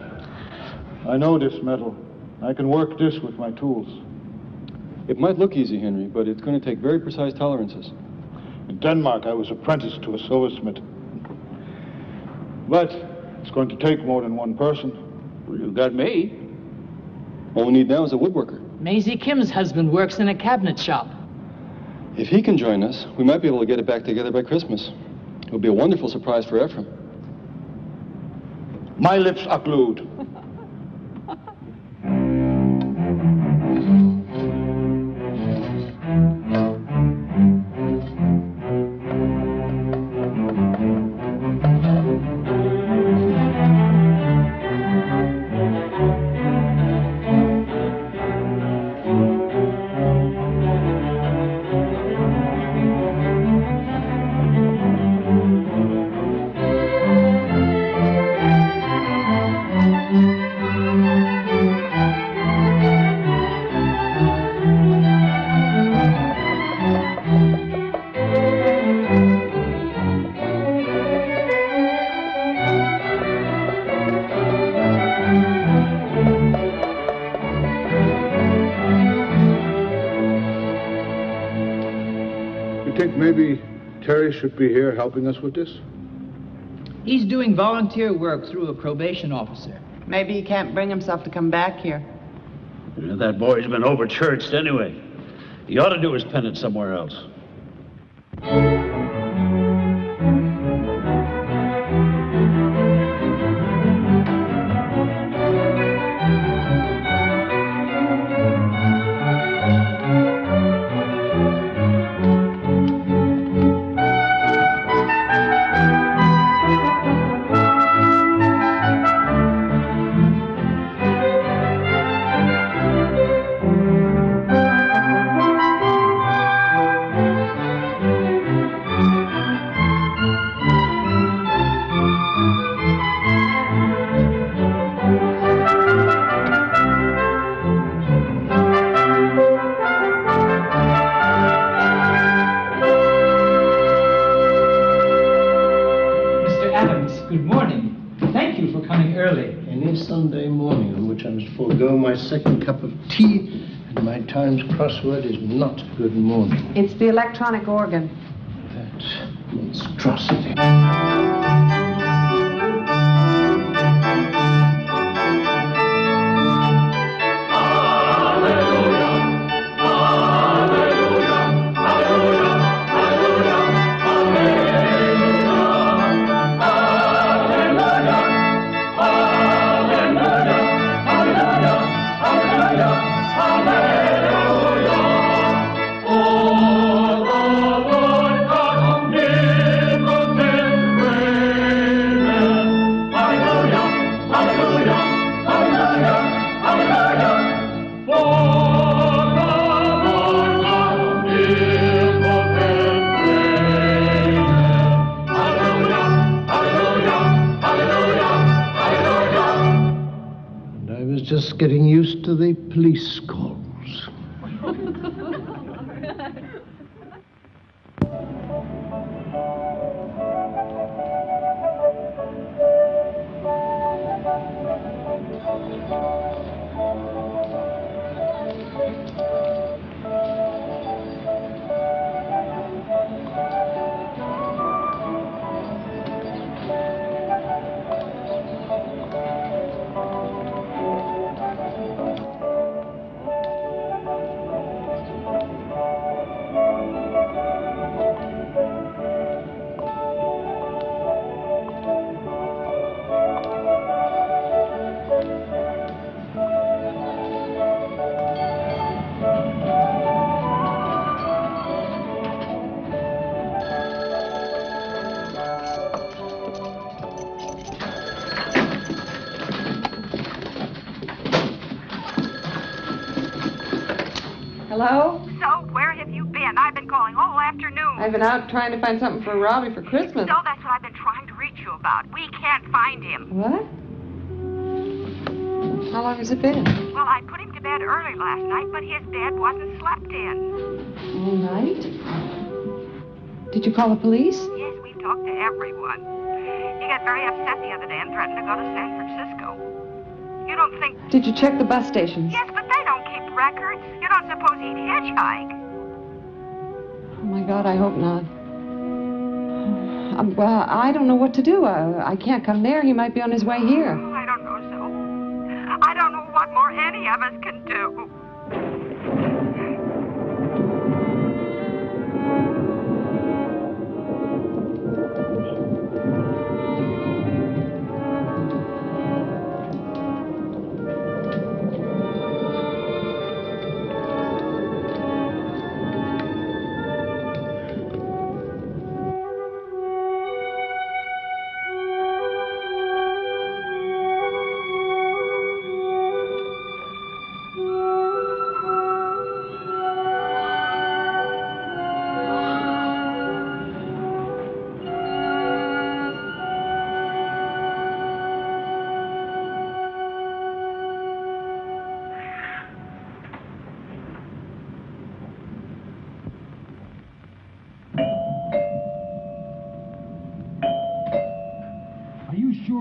I know this metal. I can work this with my tools. It might look easy, Henry, but it's going to take very precise tolerances. In Denmark, I was apprenticed to a silversmith. But it's going to take more than one person. Well, you got me. All we need now is a woodworker. Maisie Kim's husband works in a cabinet shop. If he can join us, we might be able to get it back together by Christmas. It'll be a wonderful surprise for Ephraim. My lips are glued. Maybe Terry should be here helping us with this? He's doing volunteer work through a probation officer. Maybe he can't bring himself to come back here. Yeah, that boy's been over-churched anyway. He ought to do his penance somewhere else. Second cup of tea, and my Times crossword is not good morning. It's the electronic organ. That monstrosity. Just getting used to the police calls. Hello? So, where have you been? I've been calling all afternoon. I've been out trying to find something for Robbie for Christmas. So that's what I've been trying to reach you about. We can't find him. What? How long has it been? Well, I put him to bed early last night, but his bed wasn't slept in. All night? Did you call the police? Yes, we've talked to everyone. He got very upset the other day and threatened to go to San Francisco. You don't think... Did you check the bus stations? Yes, but they don't keep records. You don't suppose he'd hitchhike? Oh, my God, I hope not. Well, I don't know what to do. I can't come there. He might be on his way here. Oh, I don't know, so. I don't know what more any of us can do.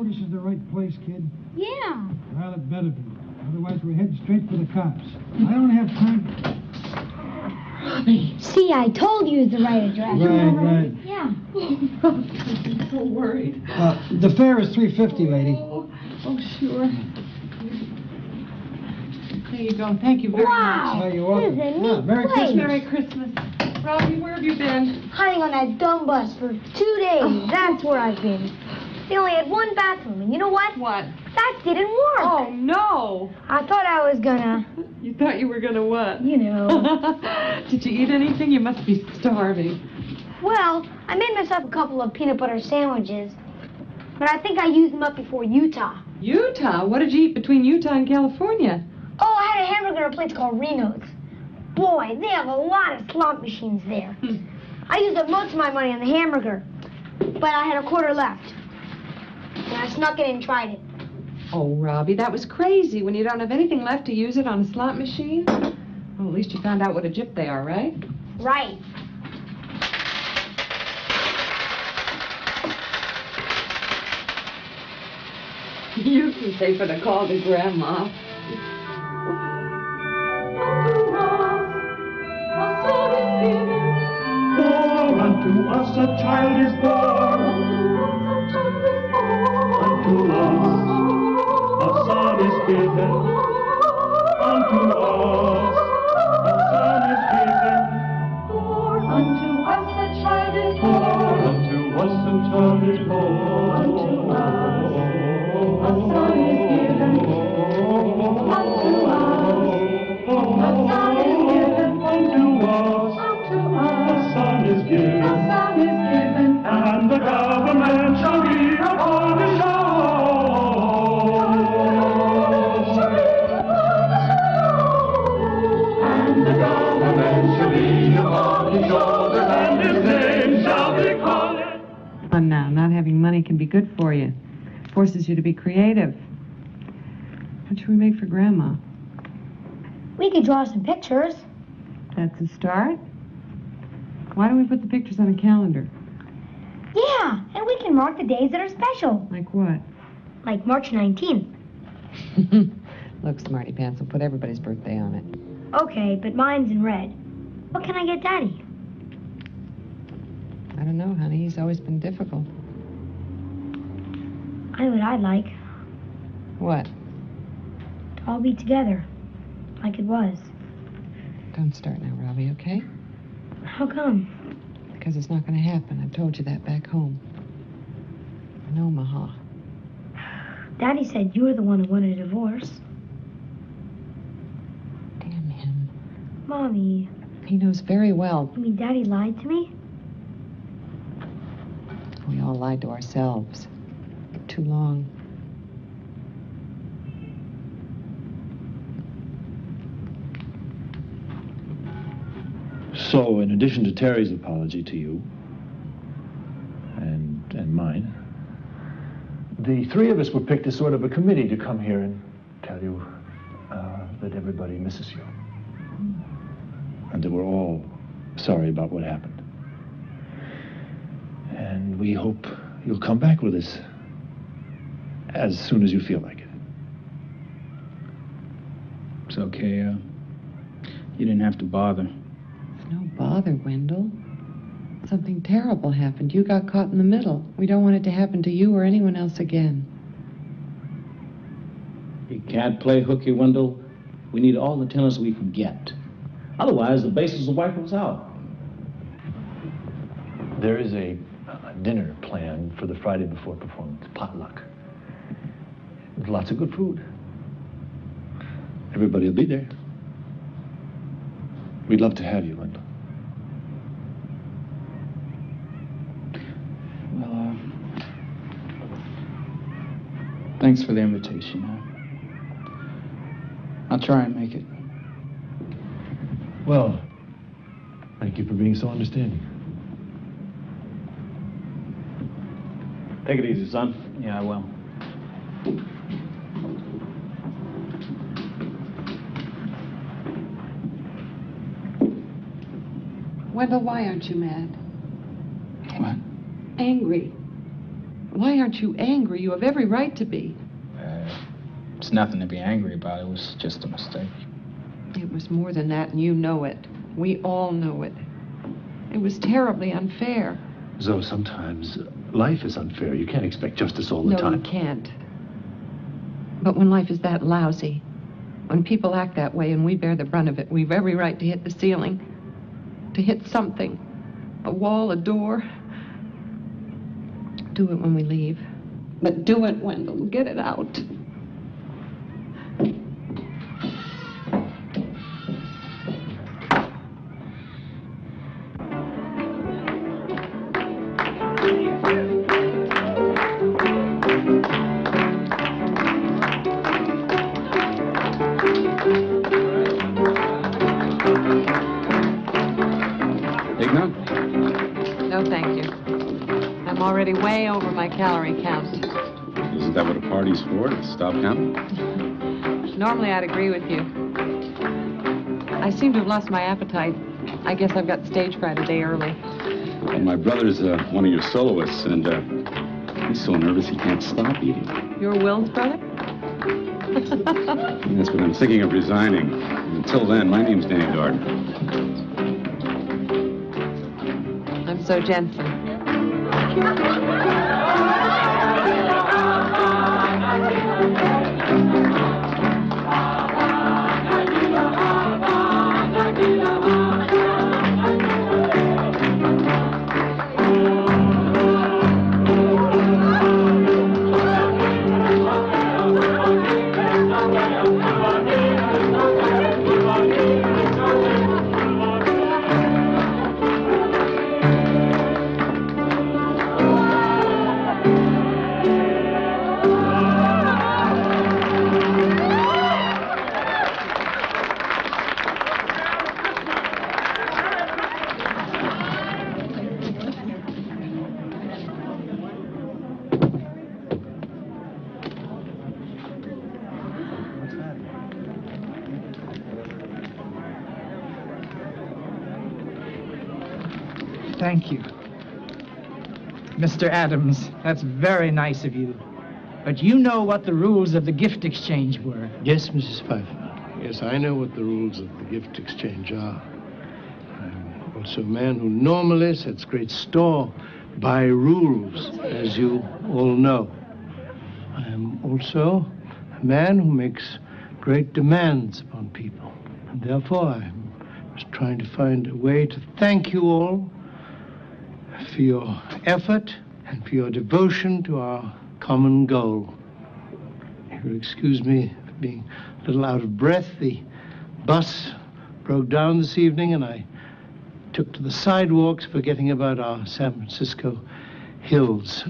This is the right place, kid? Yeah. Well, it better be. Otherwise, we're heading straight for the cops. I don't have time. Robbie. See, I told you it's the right address. Right. Yeah. I'm so worried. The fare is $3.50, lady. Oh, sure. There you go. Thank you very Wow. much. You're welcome. This is a neat Merry place. Christmas. Merry Christmas. Robbie, where have you been? Hiding on that dumb bus for 2 days. Oh. That's where I've been. They only had one bathroom, and you know what? What? That didn't work. Oh, no. I thought I was gonna... You thought you were gonna what? You know. Did you eat anything? You must be starving. Well, I made myself a couple of peanut butter sandwiches, but I think I used them up before Utah. Utah? What did you eat between Utah and California? Oh, I had a hamburger at a place called Reno's. Boy, they have a lot of slot machines there. I used up most of my money on the hamburger, but I had a quarter left. And I snuck it and tried it. Oh, Robbie, that was crazy. When you don't have anything left to use it on a slot machine. Well, at least you found out what a gyp they are, right? Right. You can pay for the call to Grandma. For unto us a child is born. Unto us a son is given. Unto us a son is given. For unto us a child is born. Unto us a child is born. Unto us a son is given. Unto us a son is given. Unto us a son is given. A son is given. And the government shall be upon his shoulders. And the government shall be upon his shoulders, and his name shall be called. And now, not having money can be good for you. Forces you to be creative. What should we make for Grandma? We could draw some pictures. That's a start. Why don't we put the pictures on a calendar? Yeah, and we can mark the days that are special. Like what? Like March 19th. Look, Smarty Pants, we'll put everybody's birthday on it. Okay, but mine's in red. What can I get Daddy? I don't know, honey. He's always been difficult. I know what I'd like. What? To all be together. Like it was. Don't start now, Robbie, okay? How come? Because it's not going to happen. I've told you that back home. In Omaha. Daddy said you were the one who wanted a divorce. Damn him. Mommy. He knows very well. You mean Daddy lied to me? We all lied to ourselves. Too long. So, in addition to Terry's apology to you, and mine, the three of us were picked as sort of a committee to come here and tell you that everybody misses you. And that we're all sorry about what happened. And we hope you'll come back with us as soon as you feel like it. It's okay, you didn't have to bother. It's no bother, Wendell. Something terrible happened. You got caught in the middle. We don't want it to happen to you or anyone else again. You can't play hooky, Wendell. We need all the tenants we can get. Otherwise, the bases will wipe us out. There is a dinner planned for the Friday before performance, potluck. With lots of good food. Everybody will be there. We'd love to have you, Wendell. Well, thanks for the invitation. I'll try and make it. Well, thank you for being so understanding. Take it easy, son. Yeah, I will. Wendell, why aren't you mad? What? Angry. Why aren't you angry? You have every right to be. It's nothing to be angry about. It was just a mistake. It was more than that, and you know it. We all know it. It was terribly unfair. Zoe, sometimes life is unfair. You can't expect justice all the time. No, you can't. But when life is that lousy, when people act that way and we bear the brunt of it, we've every right to hit the ceiling, to hit something, a wall, a door. Do it when we leave. But do it, Wendell. Get it out. Way over my calorie count. Isn't that what a party's for? To stop counting? Normally I'd agree with you. I seem to have lost my appetite. I guess I've got stage fright a day early. Well, my brother's one of your soloists, and he's so nervous he can't stop eating. Your Will's brother? Yes, but I'm thinking of resigning. Until then, my name's Danny Gardner. I'm So Jensen. Thank you. Mr. Adams, that's very nice of you. But you know what the rules of the gift exchange were. Yes, Mrs. Pfeiffer. Yes, I know what the rules of the gift exchange are. I'm also a man who normally sets great store by rules, as you all know. I am also a man who makes great demands upon people. And therefore, I'm just trying to find a way to thank you all for your effort and for your devotion to our common goal. You'll excuse me for being a little out of breath. The bus broke down this evening and I took to the sidewalks, forgetting about our San Francisco hills. So,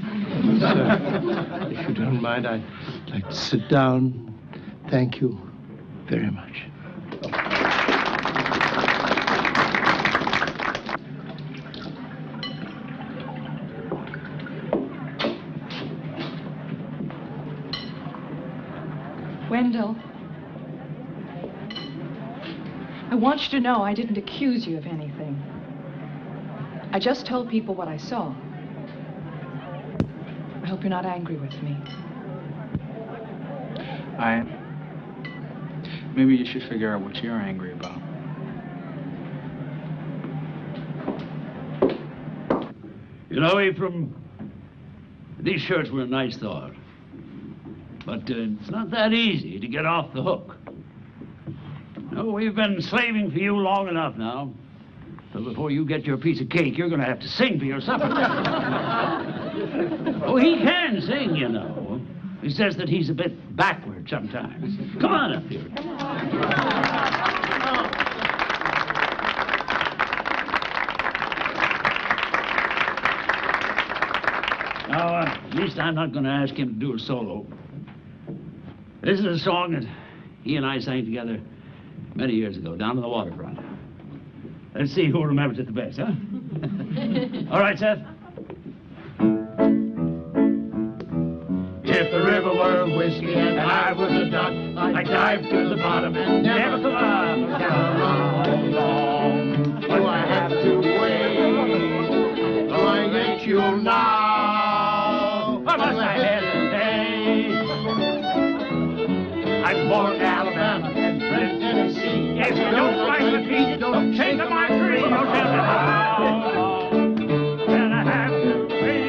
if you don't mind, I'd like to sit down. Thank you very much. Wendell, I want you to know I didn't accuse you of anything. I just told people what I saw. I hope you're not angry with me. Maybe you should figure out what you're angry about. You know, Ephraim, these shirts were a nice thought. But it's not that easy to get off the hook. No, we've been slaving for you long enough now. So before you get your piece of cake, you're going to have to sing for your supper. Oh, he can sing, you know. He says that he's a bit backward sometimes. Come on up here. Now, at least I'm not going to ask him to do a solo. This is a song that he and I sang together many years ago, down on the waterfront. Let's see who remembers it the best, huh? All right, Seth. If the river were whiskey and I was a duck, I'd dive to the bottom and never come up. How long do I have to wait? Oh, I get you now. What must I hesitate? I'm born in Alabama and bred in Tennessee. If you don't like the beat, don't change my dream. Don't tell me how long can I have to wait?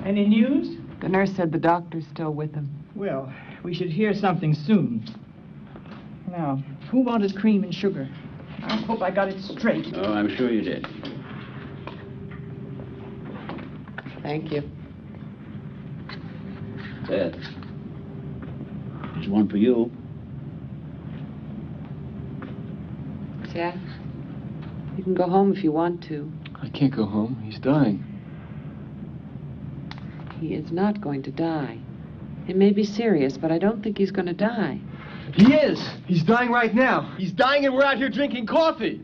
Any news? The nurse said the doctor's still with him. Well, we should hear something soon. Now, who wanted cream and sugar? I hope I got it straight. Oh, I'm sure you did. Thank you. Seth, there's one for you. Seth, you can go home if you want to. I can't go home. He's dying. He is not going to die. It may be serious, but I don't think he's going to die. He is. He's dying right now. He's dying and we're out here drinking coffee.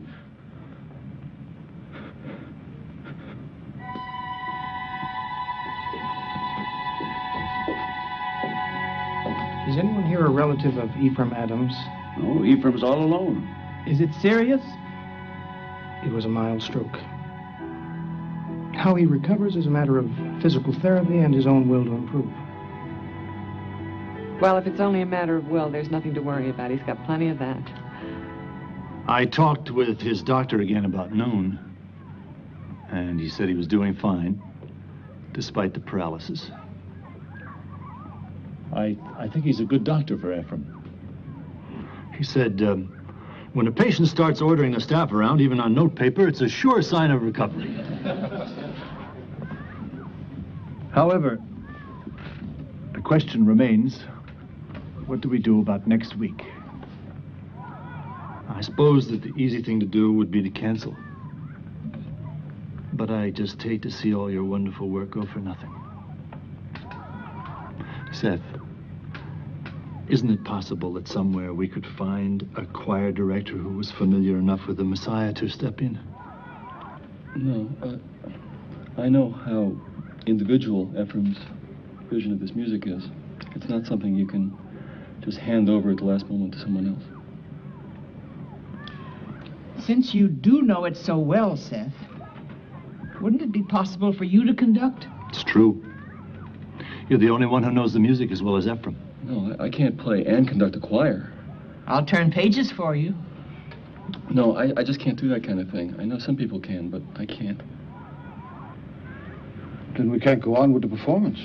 Is anyone here a relative of Ephraim Adams? Oh, Ephraim's all alone. Is it serious? It was a mild stroke. How he recovers is a matter of physical therapy and his own will to improve. Well, if it's only a matter of will, there's nothing to worry about. He's got plenty of that. I talked with his doctor again about noon, and he said he was doing fine, despite the paralysis. I think he's a good doctor for Ephraim. He said, when a patient starts ordering the staff around, even on notepaper, it's a sure sign of recovery. However, the question remains, what do we do about next week? I suppose that the easy thing to do would be to cancel. But I just hate to see all your wonderful work go for nothing. Seth, isn't it possible that somewhere we could find a choir director who was familiar enough with the Messiah to step in? No, I know how individual Ephraim's vision of this music is. It's not something you can just hand over at the last moment to someone else. Since you do know it so well, Seth, wouldn't it be possible for you to conduct? It's true. You're the only one who knows the music as well as Ephraim. No, I can't play and conduct a choir. I'll turn pages for you. No, I just can't do that kind of thing. I know some people can, but I can't. Then we can't go on with the performance.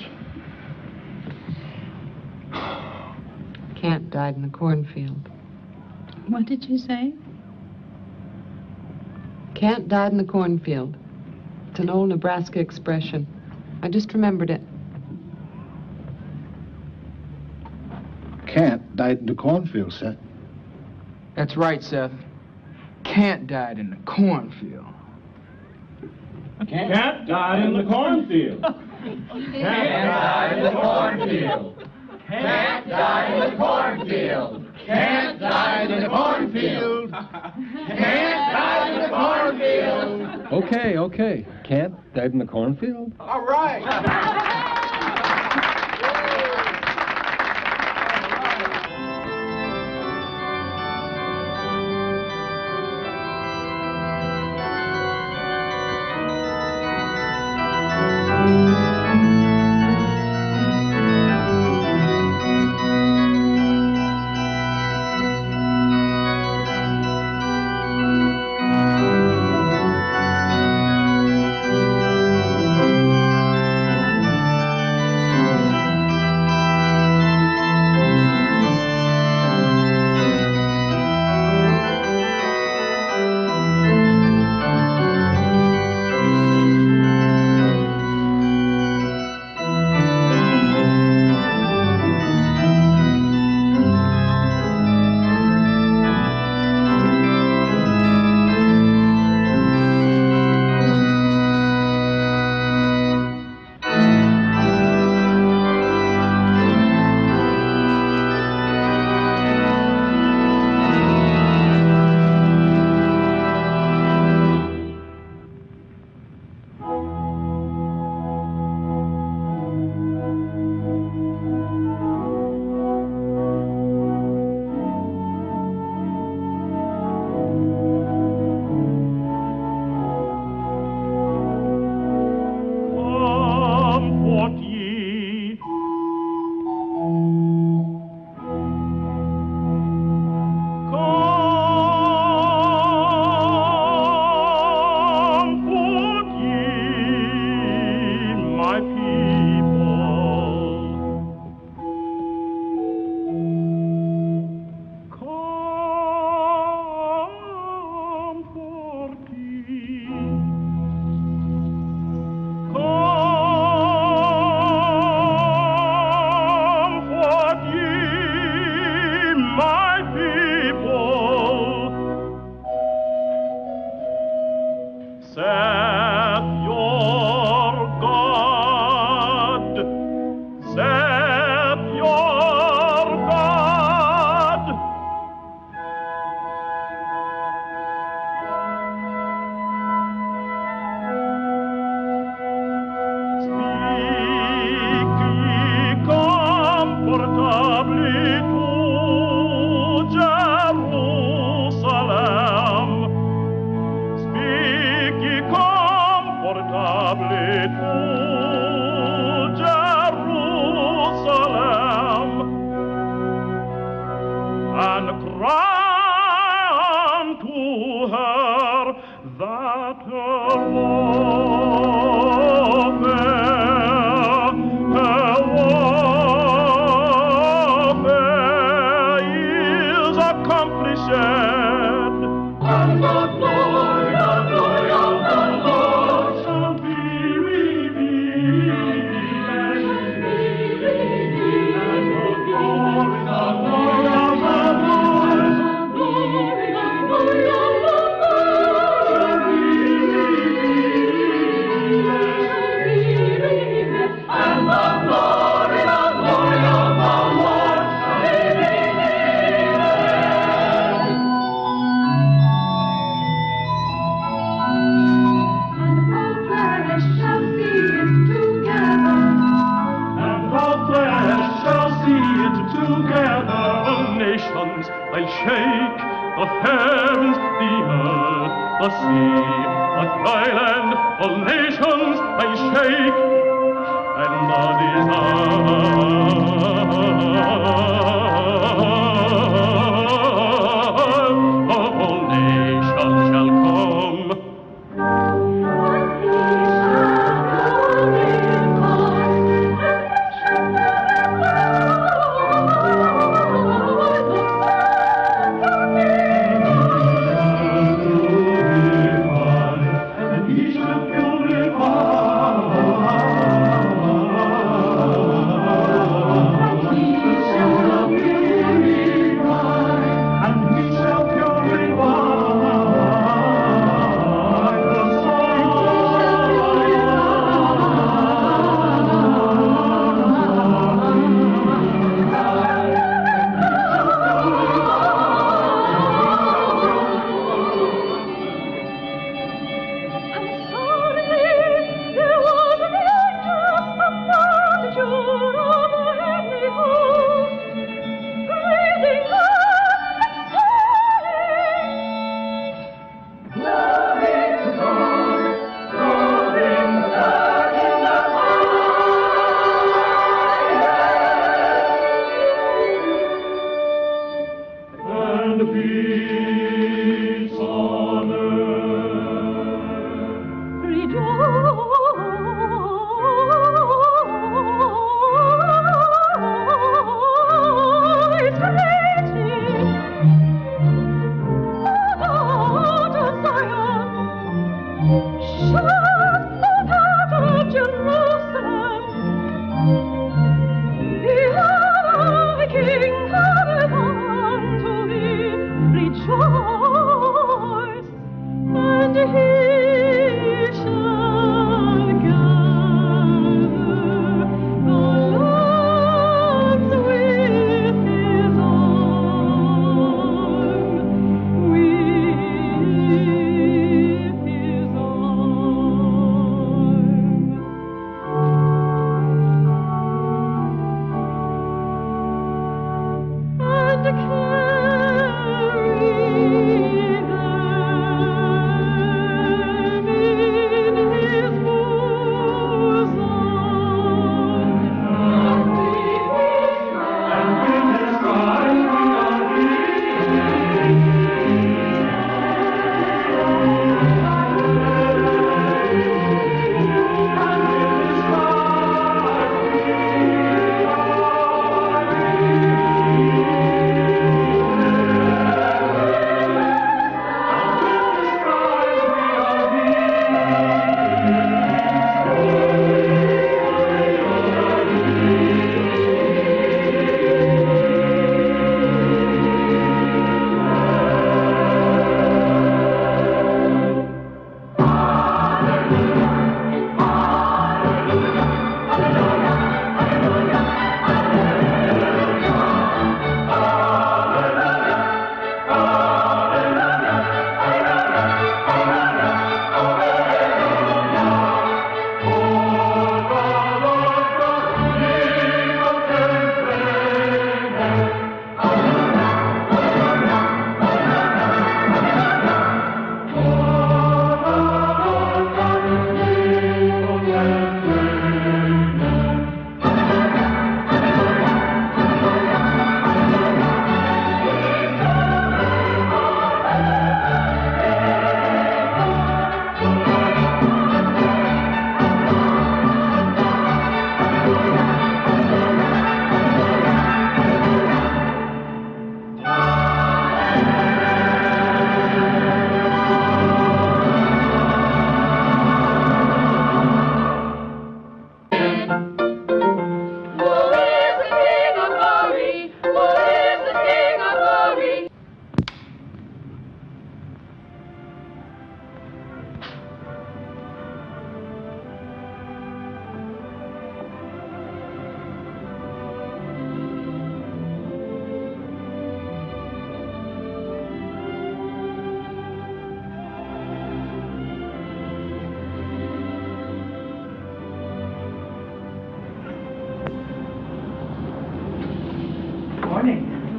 Kant died in the cornfield. What did you say? Kant died in the cornfield. It's an old Nebraska expression. I just remembered it. Kant died in the cornfield, Seth. That's right, Seth. Kant died in the cornfield. Cat died in the cornfield. Cat died in the cornfield. Cat died in the cornfield. Cat died in the cornfield. Cat died in the cornfield. Okay. Cat died in the cornfield? All right. and peace on earth. Rejoice, and he shall gather the lambs with his arm, with his arm, and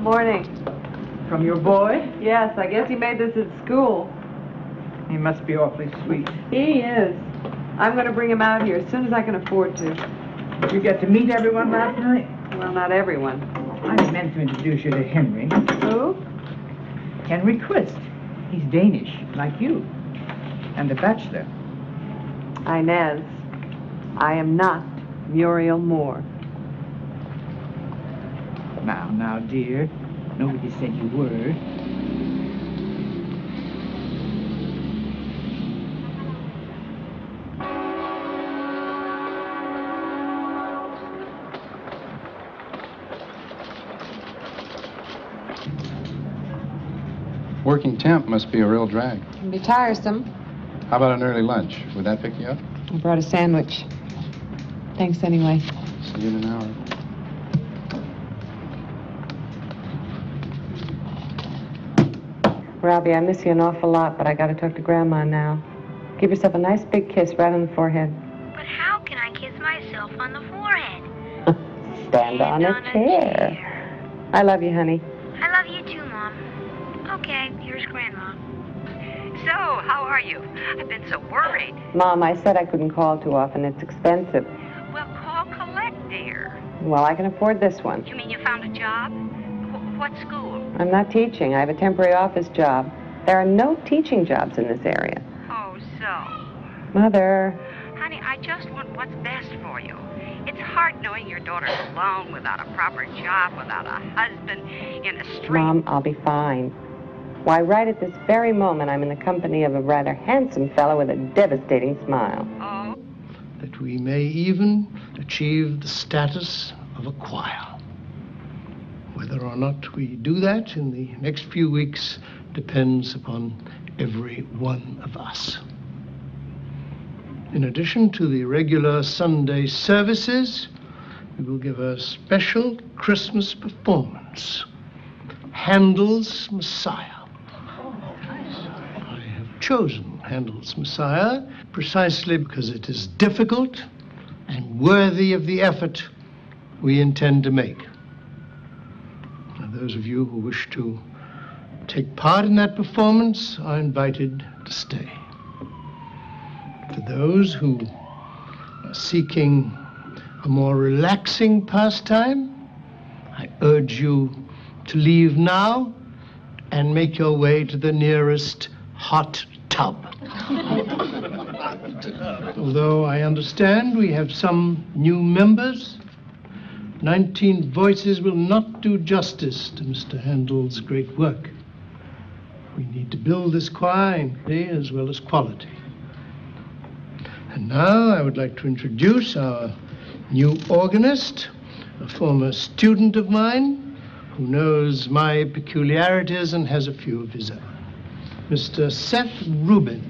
Morning. From your boy? Yes, I guess he made this at school. He must be awfully sweet. He is. I'm going to bring him out here as soon as I can afford to. Did you get to meet everyone last night? Well, not everyone. I meant to introduce you to Henry. Who? Henry Quist. He's Danish, like you. And a bachelor. Inez, I am not Muriel Moore. Now, dear. Nobody said you were. Working temp must be a real drag. It can be tiresome. How about an early lunch? Would that pick you up? I brought a sandwich. Thanks anyway. See you in an hour. Robbie, I miss you an awful lot, but I got to talk to Grandma now. Give yourself a nice big kiss right on the forehead. But how can I kiss myself on the forehead? Stand on a chair. I love you, honey. I love you too, Mom. Okay, here's Grandma. So, how are you? I've been so worried. Mom, I said I couldn't call too often. It's expensive. Well, call collect, dear. Well, I can afford this one. You mean you found a job? What school? I'm not teaching. I have a temporary office job. There are no teaching jobs in this area. Oh, so. Mother. Honey, I just want what's best for you. It's hard knowing your daughter's alone without a proper job, without a husband, in a street. Mom, I'll be fine. Why, right at this very moment, I'm in the company of a rather handsome fellow with a devastating smile. Oh? That we may even achieve the status of a choir. Whether or not we do that in the next few weeks depends upon every one of us. In addition to the regular Sunday services, we will give a special Christmas performance, Handel's Messiah. I have chosen Handel's Messiah precisely because it is difficult and worthy of the effort we intend to make. Now, those of you who wish to take part in that performance are invited to stay. For those who are seeking a more relaxing pastime, I urge you to leave now and make your way to the nearest hot tub. Although I understand we have some new members, 19 voices will not do justice to Mr. Handel's great work. We need to build this choir in quantity as well as quality. And now I would like to introduce our new organist, a former student of mine who knows my peculiarities and has a few of his own, Mr. Seth Rubin.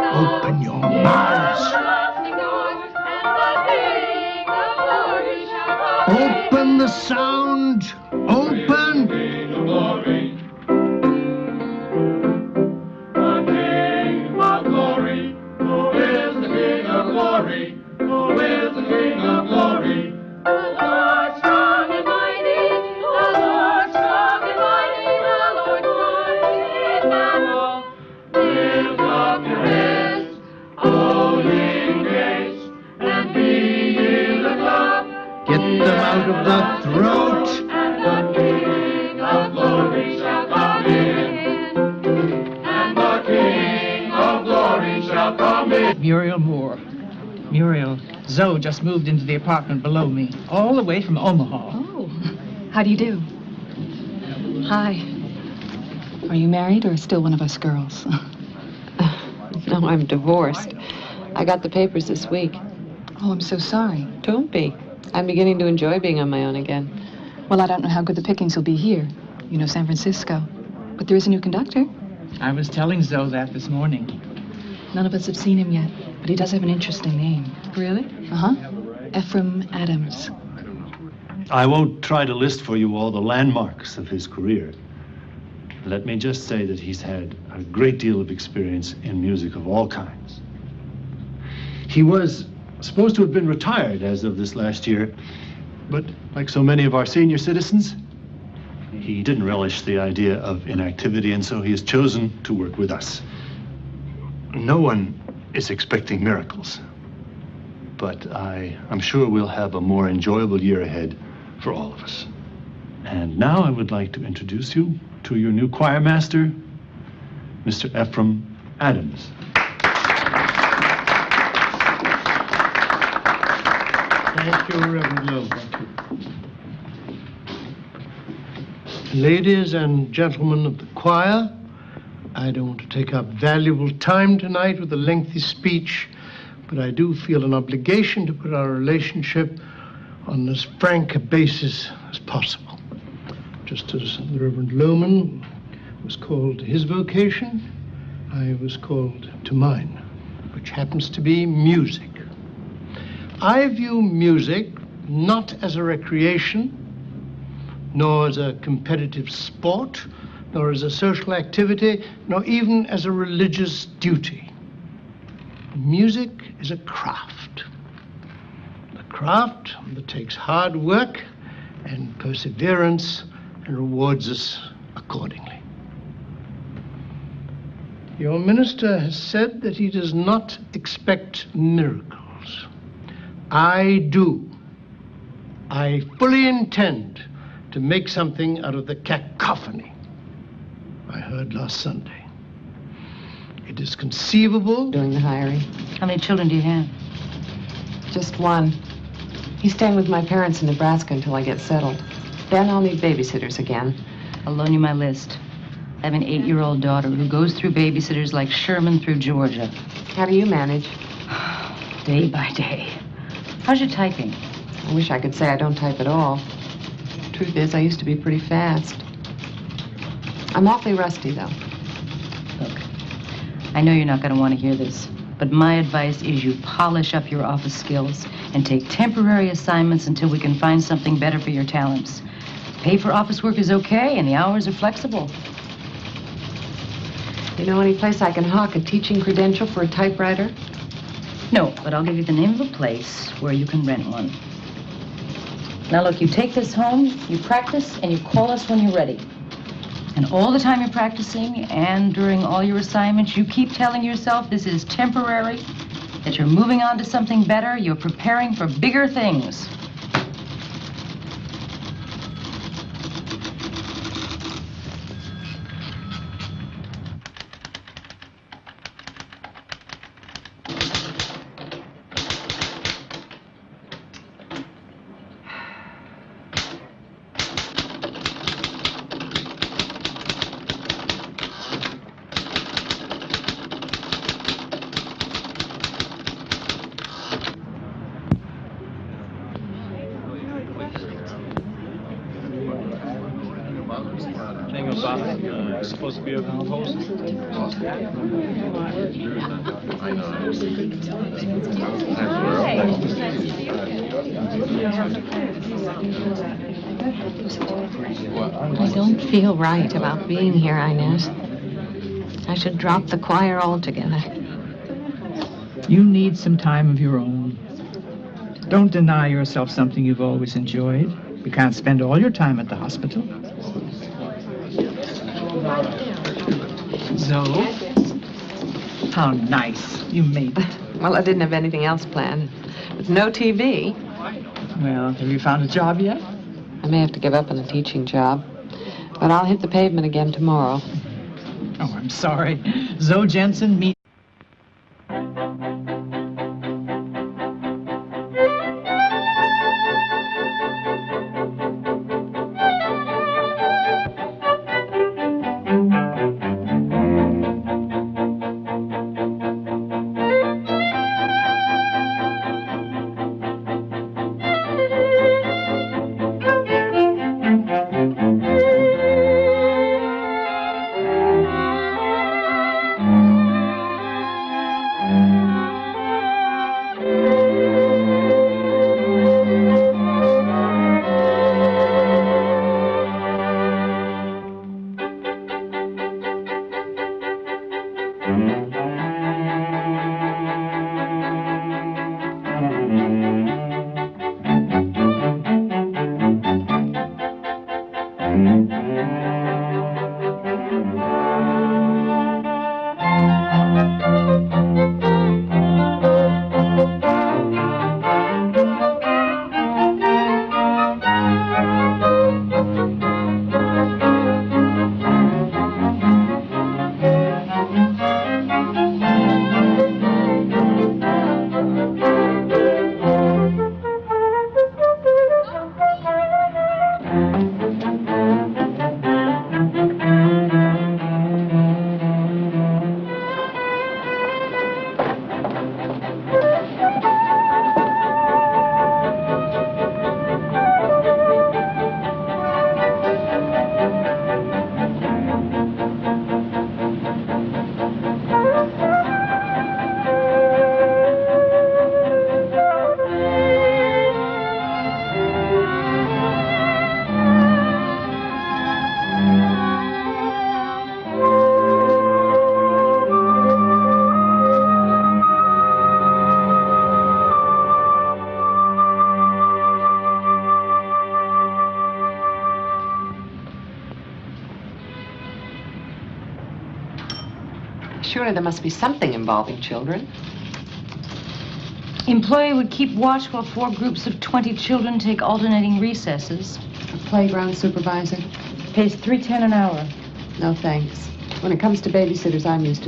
Open your mouths. Open the sound. Open. King of glory. The King of glory. Who is the King of glory? Who is the King of glory? The Lord strong and mighty. The Lord strong and mighty. The Lord mighty in battle. Lift up your heads, O ye gates, and be ye lifted up. Get them out of the throat. And the King of glory shall come in. And the King of glory shall come in. Muriel Moore. Muriel, Zoe just moved into the apartment below me, all the way from Omaha. Oh, how do you do? Hi. Are you married or still one of us girls? No, I'm divorced. I got the papers this week. Oh, I'm so sorry. Don't be. I'm beginning to enjoy being on my own again. Well, I don't know how good the pickings will be here. You know, San Francisco. But there is a new conductor. I was telling Zoe that this morning. None of us have seen him yet, but he does have an interesting name. Really? Uh-huh. Ephraim Adams. I won't try to list for you all the landmarks of his career. Let me just say that he's had a great deal of experience in music of all kinds. He was supposed to have been retired as of this last year, but like so many of our senior citizens, he didn't relish the idea of inactivity, and so he has chosen to work with us. No one is expecting miracles, but I'm sure we'll have a more enjoyable year ahead for all of us. And now I would like to introduce you to your new choir master, Mr. Ephraim Adams. Thank you, Reverend Lowe. Ladies and gentlemen of the choir, I don't want to take up valuable time tonight with a lengthy speech, but I do feel an obligation to put our relationship on as frank a basis as possible. Just as the Reverend Lohman was called to his vocation, I was called to mine, which happens to be music. I view music not as a recreation, nor as a competitive sport, nor as a social activity, nor even as a religious duty. Music is a craft. A craft that takes hard work and perseverance and rewards us accordingly. Your minister has said that he does not expect miracles. I do. I fully intend to make something out of the cacophony I heard last Sunday. It is conceivable. Doing the hiring. How many children do you have? Just one. He's staying with my parents in Nebraska until I get settled. Then I'll need babysitters again. I'll loan you my list. I have an 8-year-old daughter who goes through babysitters like Sherman through Georgia. How do you manage? Day by day. How's your typing? I wish I could say I don't type at all. Truth is, I used to be pretty fast. I'm awfully rusty, though. Look, I know you're not going to want to hear this, but my advice is you polish up your office skills and take temporary assignments until we can find something better for your talents. Pay for office work is okay, and the hours are flexible. You know any place I can hawk a teaching credential for a typewriter? No, but I'll give you the name of a place where you can rent one. Now look, you take this home, you practice, and you call us when you're ready. And all the time you're practicing and during all your assignments, you keep telling yourself this is temporary, that you're moving on to something better, you're preparing for bigger things. Supposed to be a host. I don't feel right about being here, Inez. I should drop the choir altogether. You need some time of your own. Don't deny yourself something you've always enjoyed. You can't spend all your time at the hospital. Zoe? How nice. You made it. Well, I didn't have anything else planned. With no TV. Well, have you found a job yet? I may have to give up on the teaching job. But I'll hit the pavement again tomorrow. Oh, I'm sorry. Zoe Jensen, meet... Surely there must be something involving children. Employee would keep watch while 4 groups of 20 children take alternating recesses. A playground supervisor? Pays $3.10 an hour. No, thanks. When it comes to babysitters, I'm used to